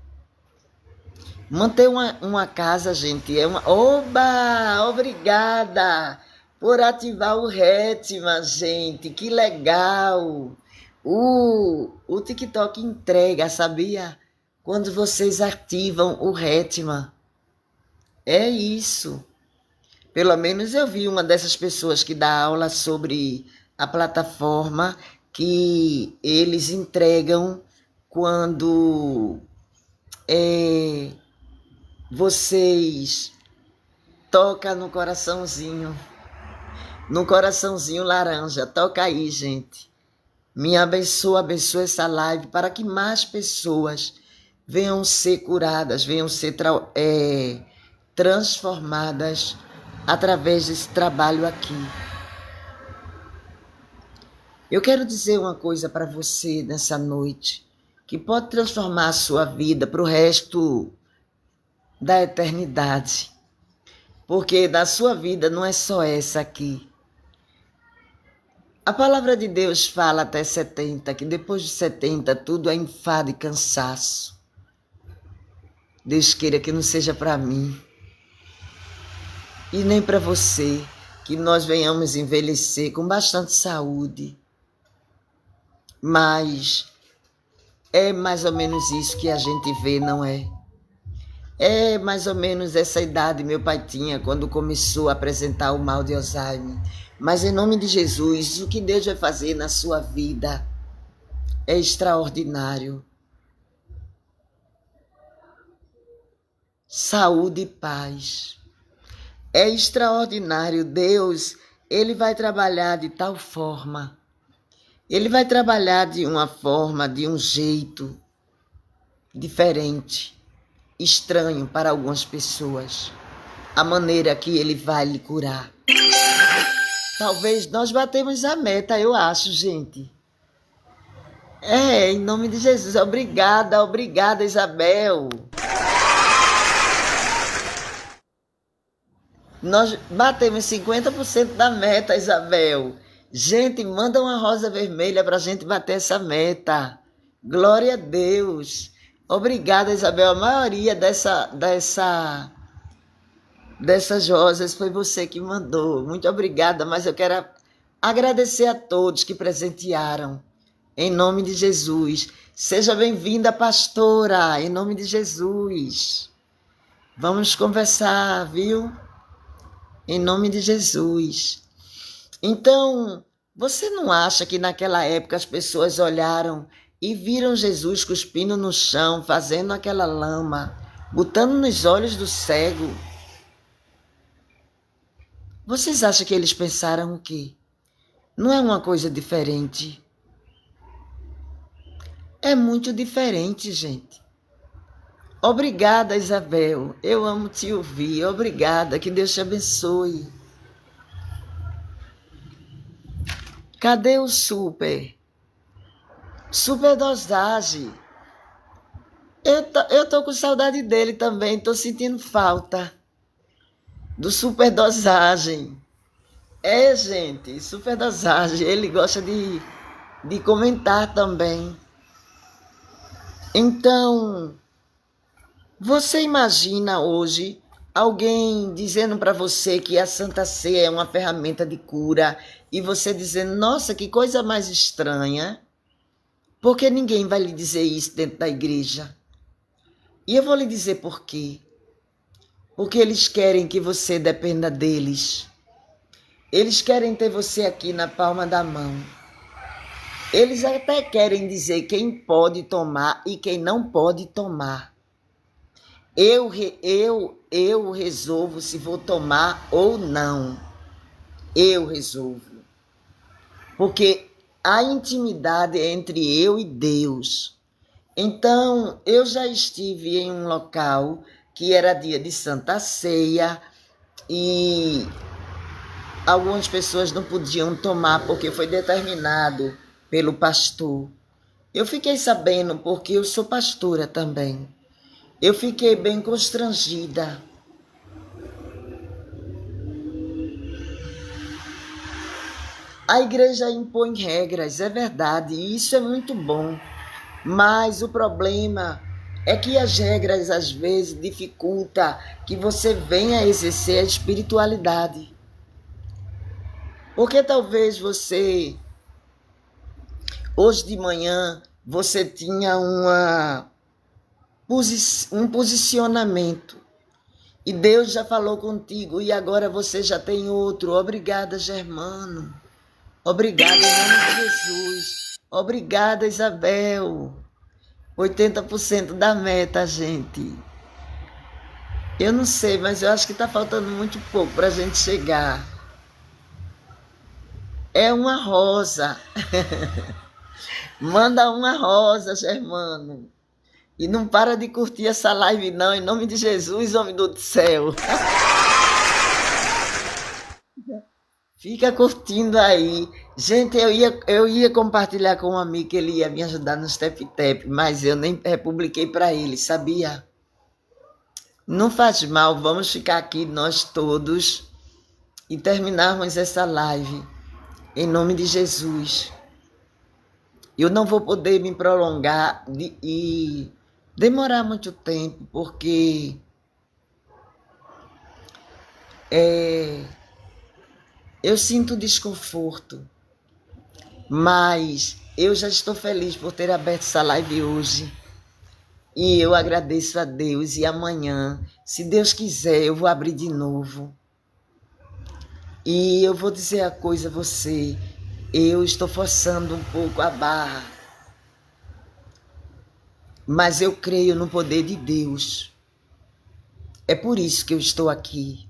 Manter uma casa, gente, é uma... Oba! Obrigada por ativar o Ritma, gente. Que legal! O TikTok entrega, sabia? Quando vocês ativam o Ritma. É isso. Pelo menos eu vi uma dessas pessoas que dá aula sobre a plataforma que eles entregam quando vocês tocam no coraçãozinho laranja. Toca aí, gente. Me abençoa, abençoa essa live para que mais pessoas venham ser curadas, venham ser transformadas através desse trabalho aqui. Eu quero dizer uma coisa para você nessa noite, que pode transformar a sua vida para o resto da eternidade. Porque da sua vida não é só essa aqui. A palavra de Deus fala até 70, que depois de 70 tudo é enfado e cansaço. Deus queira que não seja para mim e nem para você, que nós venhamos envelhecer com bastante saúde. Mas é mais ou menos isso que a gente vê, não é? É mais ou menos essa idade meu pai tinha quando começou a apresentar o mal de Alzheimer. Mas em nome de Jesus, o que Deus vai fazer na sua vida é extraordinário. saúde e paz. É extraordinário. Deus, Ele vai trabalhar de tal forma. Ele vai trabalhar de uma forma, de um jeito diferente, estranho para algumas pessoas. A maneira que Ele vai lhe curar. Talvez nós batemos a meta, eu acho, gente. Em nome de Jesus. Obrigada, Isabel. Nós batemos 50% da meta, Isabel. Gente, manda uma rosa vermelha para a gente bater essa meta. Glória a Deus. Obrigada, Isabel. A maioria dessas rosas foi você que mandou. Muito obrigada, mas eu quero agradecer a todos que presentearam. Em nome de Jesus. Seja bem-vinda, pastora. Em nome de Jesus. Vamos conversar, viu? Em nome de Jesus. Então, você não acha que naquela época as pessoas olharam e viram Jesus cuspindo no chão, fazendo aquela lama, botando nos olhos do cego? Vocês acham que eles pensaram o quê? Não é uma coisa diferente? É muito diferente, gente. Obrigada, Isabel. Eu amo te ouvir. Obrigada. Que Deus te abençoe. Cadê o super? Super dosagem. Eu tô com saudade dele também. Tô sentindo falta do super dosagem. Gente, super dosagem. Ele gosta de comentar também. Então, você imagina hoje alguém dizendo para você que a Santa Ceia é uma ferramenta de cura e você dizendo, nossa, que coisa mais estranha, porque ninguém vai lhe dizer isso dentro da igreja. E eu vou lhe dizer por quê. Porque eles querem que você dependa deles. Eles querem ter você aqui na palma da mão. Eles até querem dizer quem pode tomar e quem não pode tomar. Eu resolvo se vou tomar ou não. Eu resolvo. Porque a intimidade é entre eu e Deus. Então, eu já estive em um local que era dia de Santa Ceia e algumas pessoas não podiam tomar porque foi determinado pelo pastor. Eu fiquei sabendo porque eu sou pastora também. Eu fiquei bem constrangida. A igreja impõe regras, é verdade, e isso é muito bom. Mas o problema é que as regras às vezes dificultam que você venha exercer a espiritualidade. Porque talvez você, hoje de manhã, você tinha um posicionamento. E Deus já falou contigo e agora você já tem outro. Obrigada, Germano. Obrigada, em nome de Jesus. Obrigada, Isabel. 80% da meta, gente. Eu não sei, mas eu acho que está faltando muito pouco para a gente chegar. É uma rosa. Manda uma rosa, Germano. E não para de curtir essa live, não. Em nome de Jesus, homem do céu. Fica curtindo aí. Gente, eu ia compartilhar com um amigo que ele ia me ajudar no Step Tap, mas eu nem republiquei para ele, sabia? Não faz mal, vamos ficar aqui nós todos e terminarmos essa live. Em nome de Jesus. Eu não vou poder me prolongar e demorar muito tempo, porque eu sinto desconforto, mas eu já estou feliz por ter aberto essa live hoje. E eu agradeço a Deus. E amanhã, se Deus quiser, eu vou abrir de novo. E eu vou dizer a coisa a você. Eu estou forçando um pouco a barra. Mas eu creio no poder de Deus. É por isso que eu estou aqui.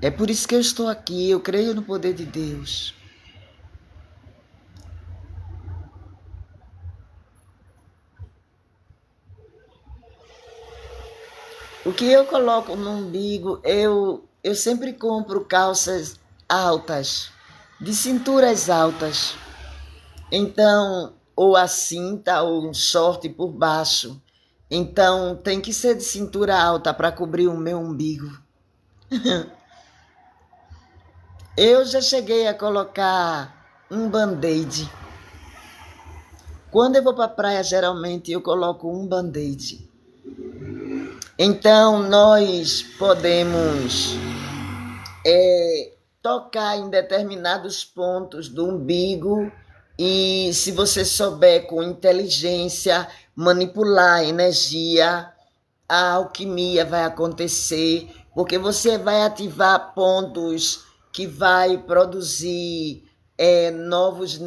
É por isso que eu estou aqui. Eu creio no poder de Deus. O que eu coloco no umbigo, eu sempre compro calças altas, de cinturas altas. Então, ou a cinta ou um short por baixo. Então, tem que ser de cintura alta para cobrir o meu umbigo. Eu já cheguei a colocar um band-aid. Quando eu vou para a praia, geralmente eu coloco um band-aid. Então, nós podemos tocar em determinados pontos do umbigo e, se você souber com inteligência manipular a energia, a alquimia vai acontecer, porque você vai ativar pontos que vai produzir novos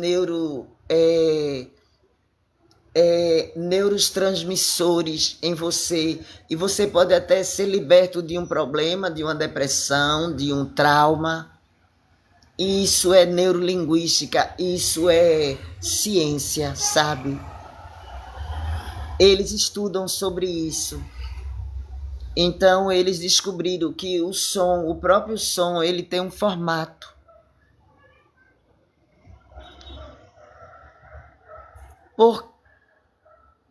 neurotransmissores em você, e você pode até ser liberto de um problema, de uma depressão, de um trauma. Isso é neurolinguística, isso é ciência, sabe? Eles estudam sobre isso. Então eles descobriram que o som, o próprio som, ele tem um formato. Por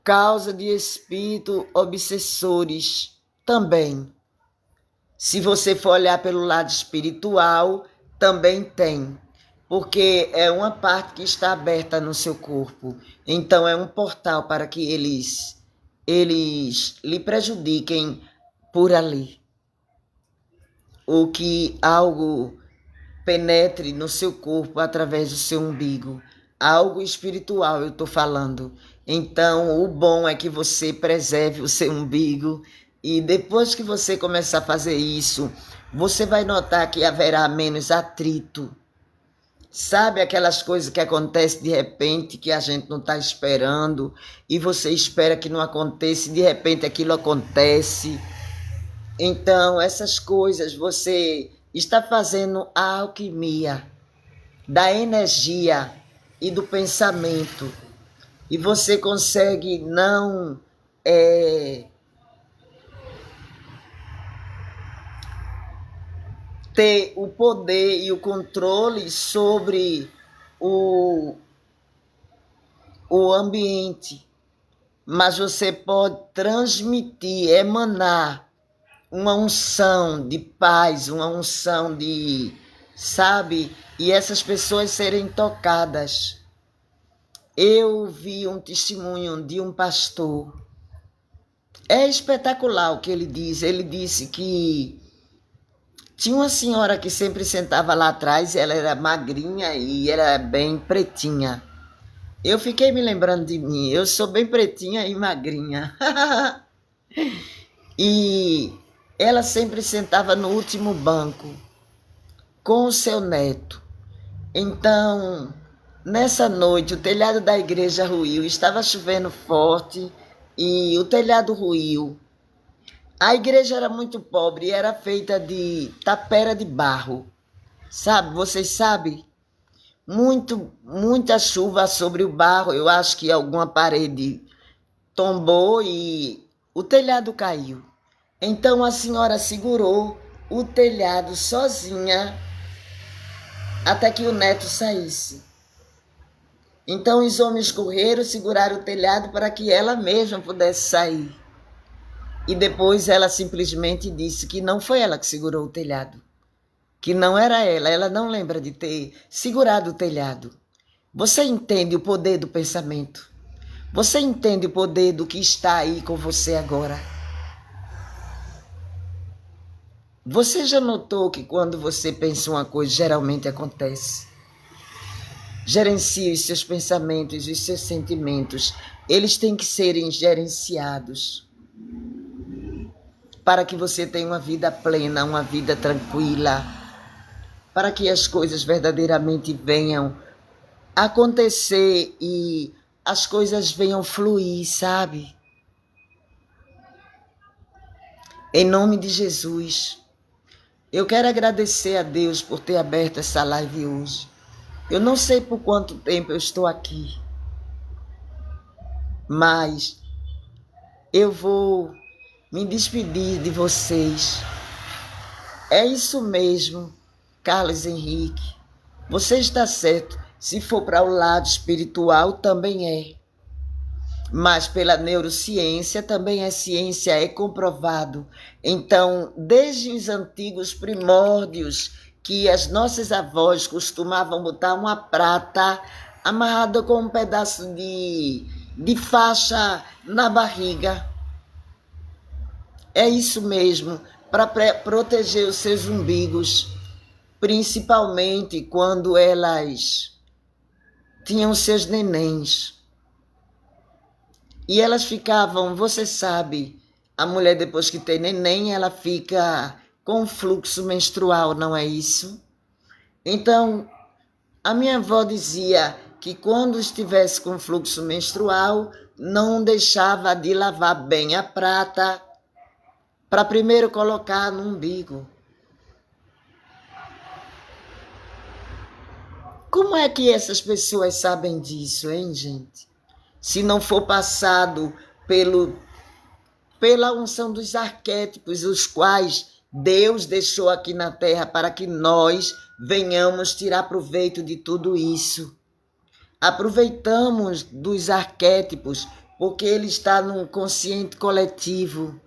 causa de espíritos obsessores também. Se você for olhar pelo lado espiritual, também tem. Porque é uma parte que está aberta no seu corpo. Então é um portal para que eles lhe prejudiquem por ali. Ou que algo penetre no seu corpo através do seu umbigo. Algo espiritual, eu estou falando. Então, o bom é que você preserve o seu umbigo, e depois que você começar a fazer isso, você vai notar que haverá menos atrito. Sabe aquelas coisas que acontecem de repente, que a gente não está esperando, e você espera que não aconteça, e de repente aquilo acontece. Então, essas coisas, você está fazendo a alquimia da energia e do pensamento. E você consegue não ter o poder e o controle sobre o ambiente, mas você pode transmitir, emanar uma unção de paz, uma unção de, sabe? E essas pessoas serem tocadas. Eu vi um testemunho de um pastor. É espetacular o que ele diz. Ele disse que tinha uma senhora que sempre sentava lá atrás, ela era magrinha e era bem pretinha. Eu fiquei me lembrando de mim, eu sou bem pretinha e magrinha. E ela sempre sentava no último banco com o seu neto. Então, nessa noite, o telhado da igreja ruiu, estava chovendo forte e o telhado ruiu. A igreja era muito pobre e era feita de tapera de barro. Sabe, vocês sabem? Muita chuva sobre o barro. Eu acho que alguma parede tombou e o telhado caiu. Então a senhora segurou o telhado sozinha até que o neto saísse. Então os homens correram, seguraram o telhado para que ela mesma pudesse sair. E depois ela simplesmente disse que não foi ela que segurou o telhado, que não era ela não lembra de ter segurado o telhado. Você entende o poder do pensamento? Você entende o poder do que está aí com você agora? Você já notou que quando você pensa uma coisa, geralmente acontece? Gerencie os seus pensamentos, os seus sentimentos. Eles têm que serem gerenciados para que você tenha uma vida plena, uma vida tranquila, para que as coisas verdadeiramente venham acontecer e as coisas venham fluir, sabe? Em nome de Jesus, eu quero agradecer a Deus por ter aberto essa live hoje. Eu não sei por quanto tempo eu estou aqui, mas eu vou me despedir de vocês. É isso mesmo, Carlos Henrique. Você está certo. Se for para o lado espiritual, também é. Mas pela neurociência, também é ciência, é comprovado. Então, desde os antigos primórdios, que as nossas avós costumavam botar uma prata amarrada com um pedaço de faixa na barriga. É isso mesmo, para proteger os seus umbigos, principalmente quando elas tinham seus nenéns. E elas ficavam, você sabe, a mulher depois que tem neném, ela fica com fluxo menstrual, não é isso? Então, a minha avó dizia que quando estivesse com fluxo menstrual, não deixava de lavar bem a prata para primeiro colocar no umbigo. Como é que essas pessoas sabem disso, hein, gente? Se não for passado pela unção dos arquétipos, os quais Deus deixou aqui na Terra para que nós venhamos tirar proveito de tudo isso. Aproveitamos dos arquétipos porque ele está no consciente coletivo.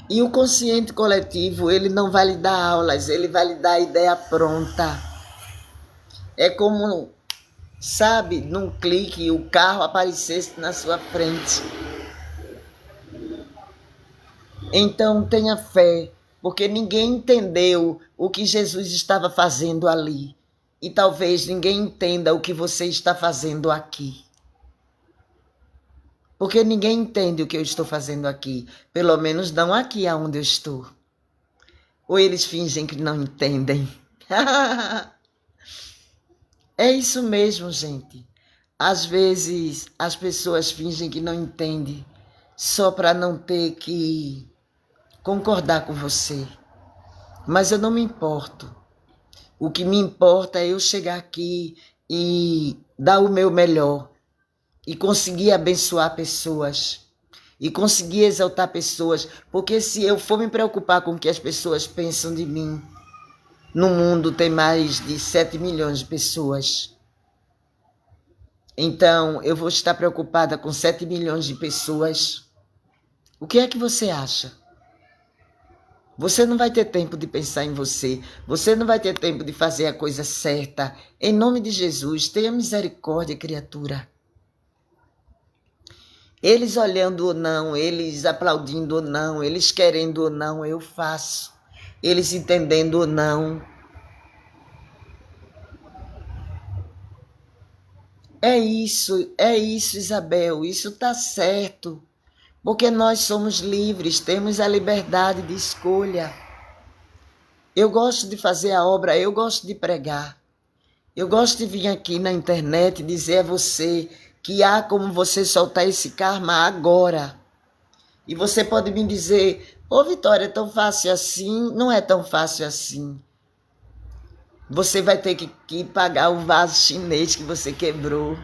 E o consciente coletivo, ele não vai lhe dar aulas, ele vai lhe dar a ideia pronta. É como, sabe, num clique, o carro aparecesse na sua frente. Então tenha fé, porque ninguém entendeu o que Jesus estava fazendo ali. E talvez ninguém entenda o que você está fazendo aqui. Porque ninguém entende o que eu estou fazendo aqui. Pelo menos não aqui aonde eu estou. Ou eles fingem que não entendem. É isso mesmo, gente. Às vezes as pessoas fingem que não entendem só para não ter que concordar com você. Mas eu não me importo. O que me importa é eu chegar aqui e dar o meu melhor. E conseguir abençoar pessoas. E conseguir exaltar pessoas. Porque se eu for me preocupar com o que as pessoas pensam de mim, no mundo tem mais de 7 milhões de pessoas. Então, eu vou estar preocupada com 7 milhões de pessoas. O que é que você acha? Você não vai ter tempo de pensar em você. Você não vai ter tempo de fazer a coisa certa. Em nome de Jesus, tenha misericórdia, criatura. Eles olhando ou não, eles aplaudindo ou não, eles querendo ou não, eu faço. Eles entendendo ou não. É isso, Isabel, isso está certo. Porque nós somos livres, temos a liberdade de escolha. Eu gosto de fazer a obra, eu gosto de pregar. Eu gosto de vir aqui na internet e dizer a você que há como você soltar esse karma agora. E você pode me dizer, ô Vitória, é tão fácil assim? Não é tão fácil assim. Você vai ter que pagar o vaso chinês que você quebrou.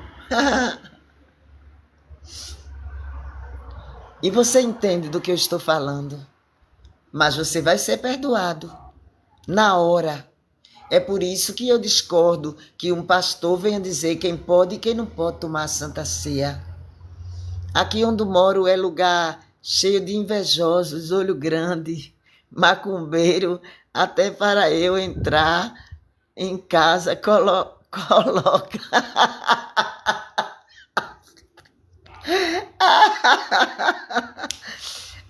E você entende do que eu estou falando. Mas você vai ser perdoado. Na hora. É por isso que eu discordo que um pastor venha dizer quem pode e quem não pode tomar a Santa Ceia. Aqui onde moro é lugar cheio de invejosos, olho grande, macumbeiro, até para eu entrar em casa coloca.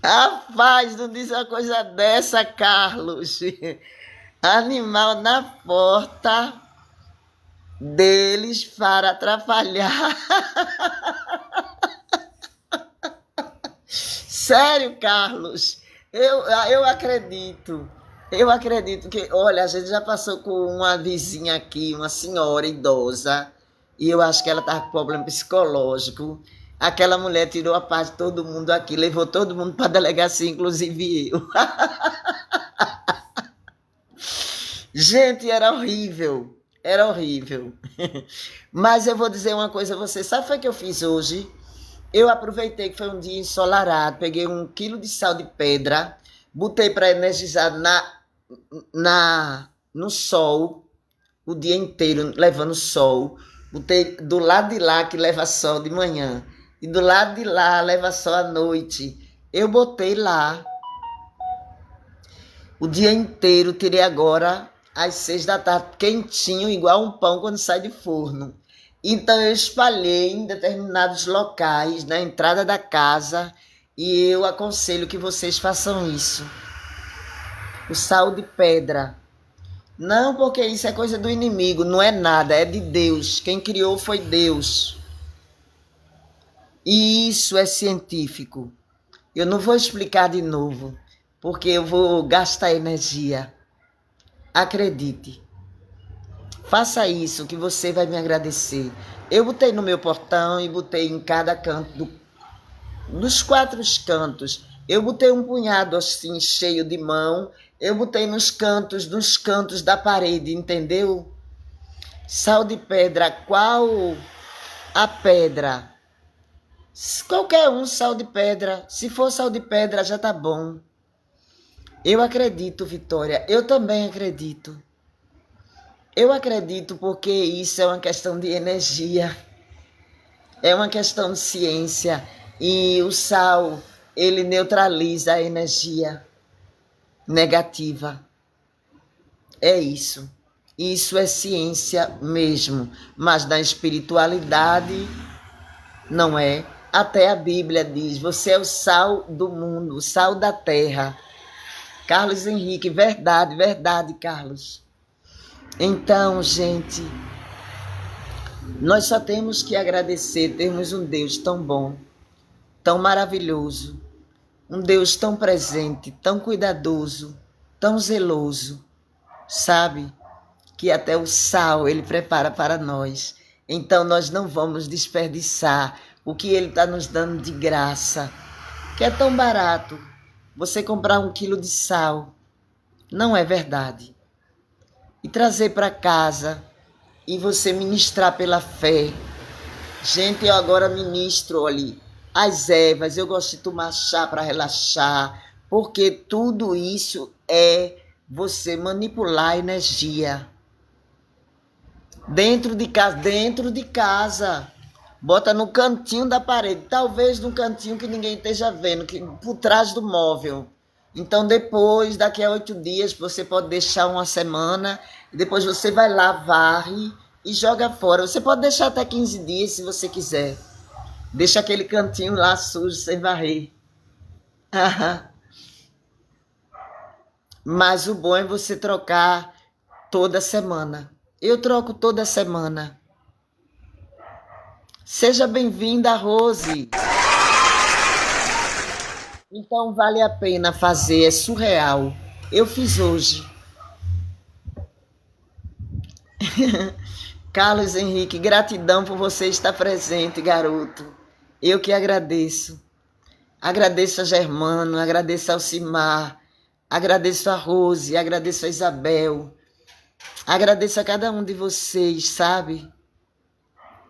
Rapaz, não diz uma coisa dessa, Carlos. Animal na porta deles para atrapalhar. Sério, Carlos, eu acredito. Eu acredito que, olha, a gente já passou com uma vizinha aqui, uma senhora idosa, e eu acho que ela estava com problema psicológico. Aquela mulher tirou a paz de todo mundo aqui, levou todo mundo para a delegacia, inclusive eu. Gente, era horrível. Era horrível. Mas eu vou dizer uma coisa a você. Sabe o que foi que eu fiz hoje? Eu aproveitei que foi um dia ensolarado, peguei 1 quilo de sal de pedra, botei para energizar no sol o dia inteiro, levando sol. Botei do lado de lá, que leva sol de manhã, e do lado de lá leva sol à noite. Eu botei lá o dia inteiro, tirei agora às 6 da tarde, quentinho, igual um pão quando sai de forno. Então eu espalhei em determinados locais, na entrada da casa, e eu aconselho que vocês façam isso. O sal de pedra. Não, porque isso é coisa do inimigo, não é nada, é de Deus. Quem criou foi Deus. E isso é científico. Eu não vou explicar de novo, porque eu vou gastar energia. Acredite. Faça isso que você vai me agradecer. Eu botei no meu portão e botei em cada canto dos 4 cantos. Eu botei um punhado assim cheio de mão. Eu botei nos cantos da parede, entendeu? Sal de pedra, qual a pedra? Qualquer um sal de pedra. Se for sal de pedra já tá bom. Eu acredito, Vitória. Eu também acredito. Eu acredito porque isso é uma questão de energia, é uma questão de ciência, e o sal, ele neutraliza a energia negativa. É isso. Isso é ciência mesmo, mas na espiritualidade não é. Até a Bíblia diz, você é o sal do mundo, o sal da terra. Carlos Henrique, verdade, verdade, Carlos. Então, gente, nós só temos que agradecer, termos um Deus tão bom, tão maravilhoso, um Deus tão presente, tão cuidadoso, tão zeloso, sabe? Que até o sal Ele prepara para nós. Então, nós não vamos desperdiçar o que Ele está nos dando de graça, que é tão barato. Você comprar 1 quilo de sal, não é verdade? E trazer para casa e você ministrar pela fé. Gente, eu agora ministro ali as ervas, eu gosto de tomar chá para relaxar, porque tudo isso é você manipular a energia. Dentro de casa, bota no cantinho da parede, talvez no cantinho que ninguém esteja vendo, que por trás do móvel. Então depois, daqui a 8 dias, você pode deixar 1 semana, e depois você vai lá, varre e joga fora. Você pode deixar até 15 dias se você quiser. Deixa aquele cantinho lá sujo, sem varrer. Mas o bom é você trocar toda semana. Eu troco toda semana. Seja bem-vinda, Rose. Então vale a pena fazer, é surreal. Eu fiz hoje. Carlos Henrique, gratidão por você estar presente, garoto. Eu que agradeço. Agradeço a Germano, agradeço ao Cimar, agradeço a Rose, agradeço a Isabel. Agradeço a cada um de vocês, sabe?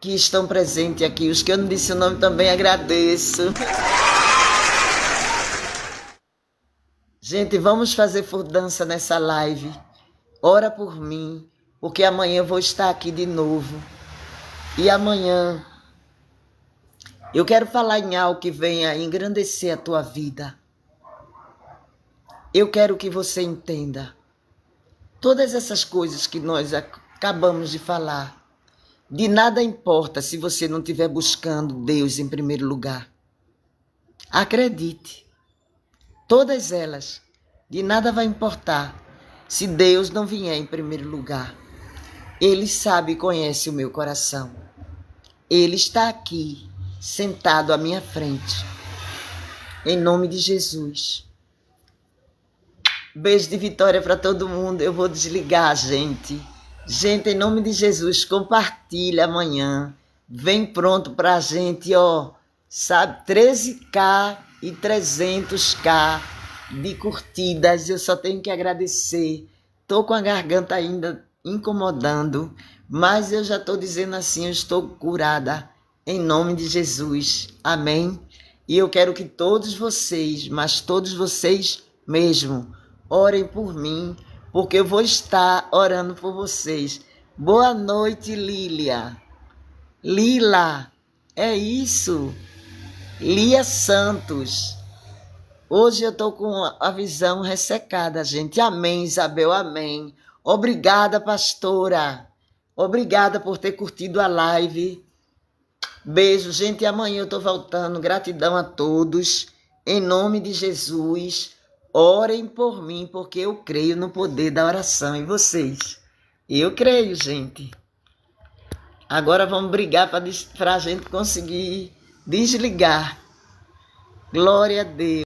Que estão presentes aqui. Os que eu não disse o nome também agradeço. Gente, vamos fazer fordança nessa live. Ora por mim, porque amanhã eu vou estar aqui de novo. E amanhã eu quero falar em algo que venha engrandecer a tua vida. Eu quero que você entenda. Todas essas coisas que nós acabamos de falar, de nada importa se você não estiver buscando Deus em primeiro lugar. Acredite. Todas elas, de nada vai importar se Deus não vier em primeiro lugar. Ele sabe e conhece o meu coração. Ele está aqui, sentado à minha frente. Em nome de Jesus. Beijo de vitória para todo mundo. Eu vou desligar, gente. Gente, em nome de Jesus, compartilha amanhã. Vem pronto para a gente, ó. sabe? 13K e 300K de curtidas. Eu só tenho que agradecer. Tô com a garganta ainda incomodando, mas eu já tô dizendo assim, eu estou curada em nome de Jesus. Amém? E eu quero que todos vocês, mas todos vocês mesmo, orem por mim, porque eu vou estar orando por vocês. Boa noite, Lília. Lila, é isso. Lia Santos. Hoje eu estou com a visão ressecada, gente. Amém, Isabel, amém. Obrigada, pastora. Obrigada por ter curtido a live. Beijo, gente. Amanhã eu estou voltando. Gratidão a todos. Em nome de Jesus, orem por mim, porque eu creio no poder da oração. E vocês? Eu creio, gente. Agora vamos brigar para a gente conseguir desligar. Glória a Deus.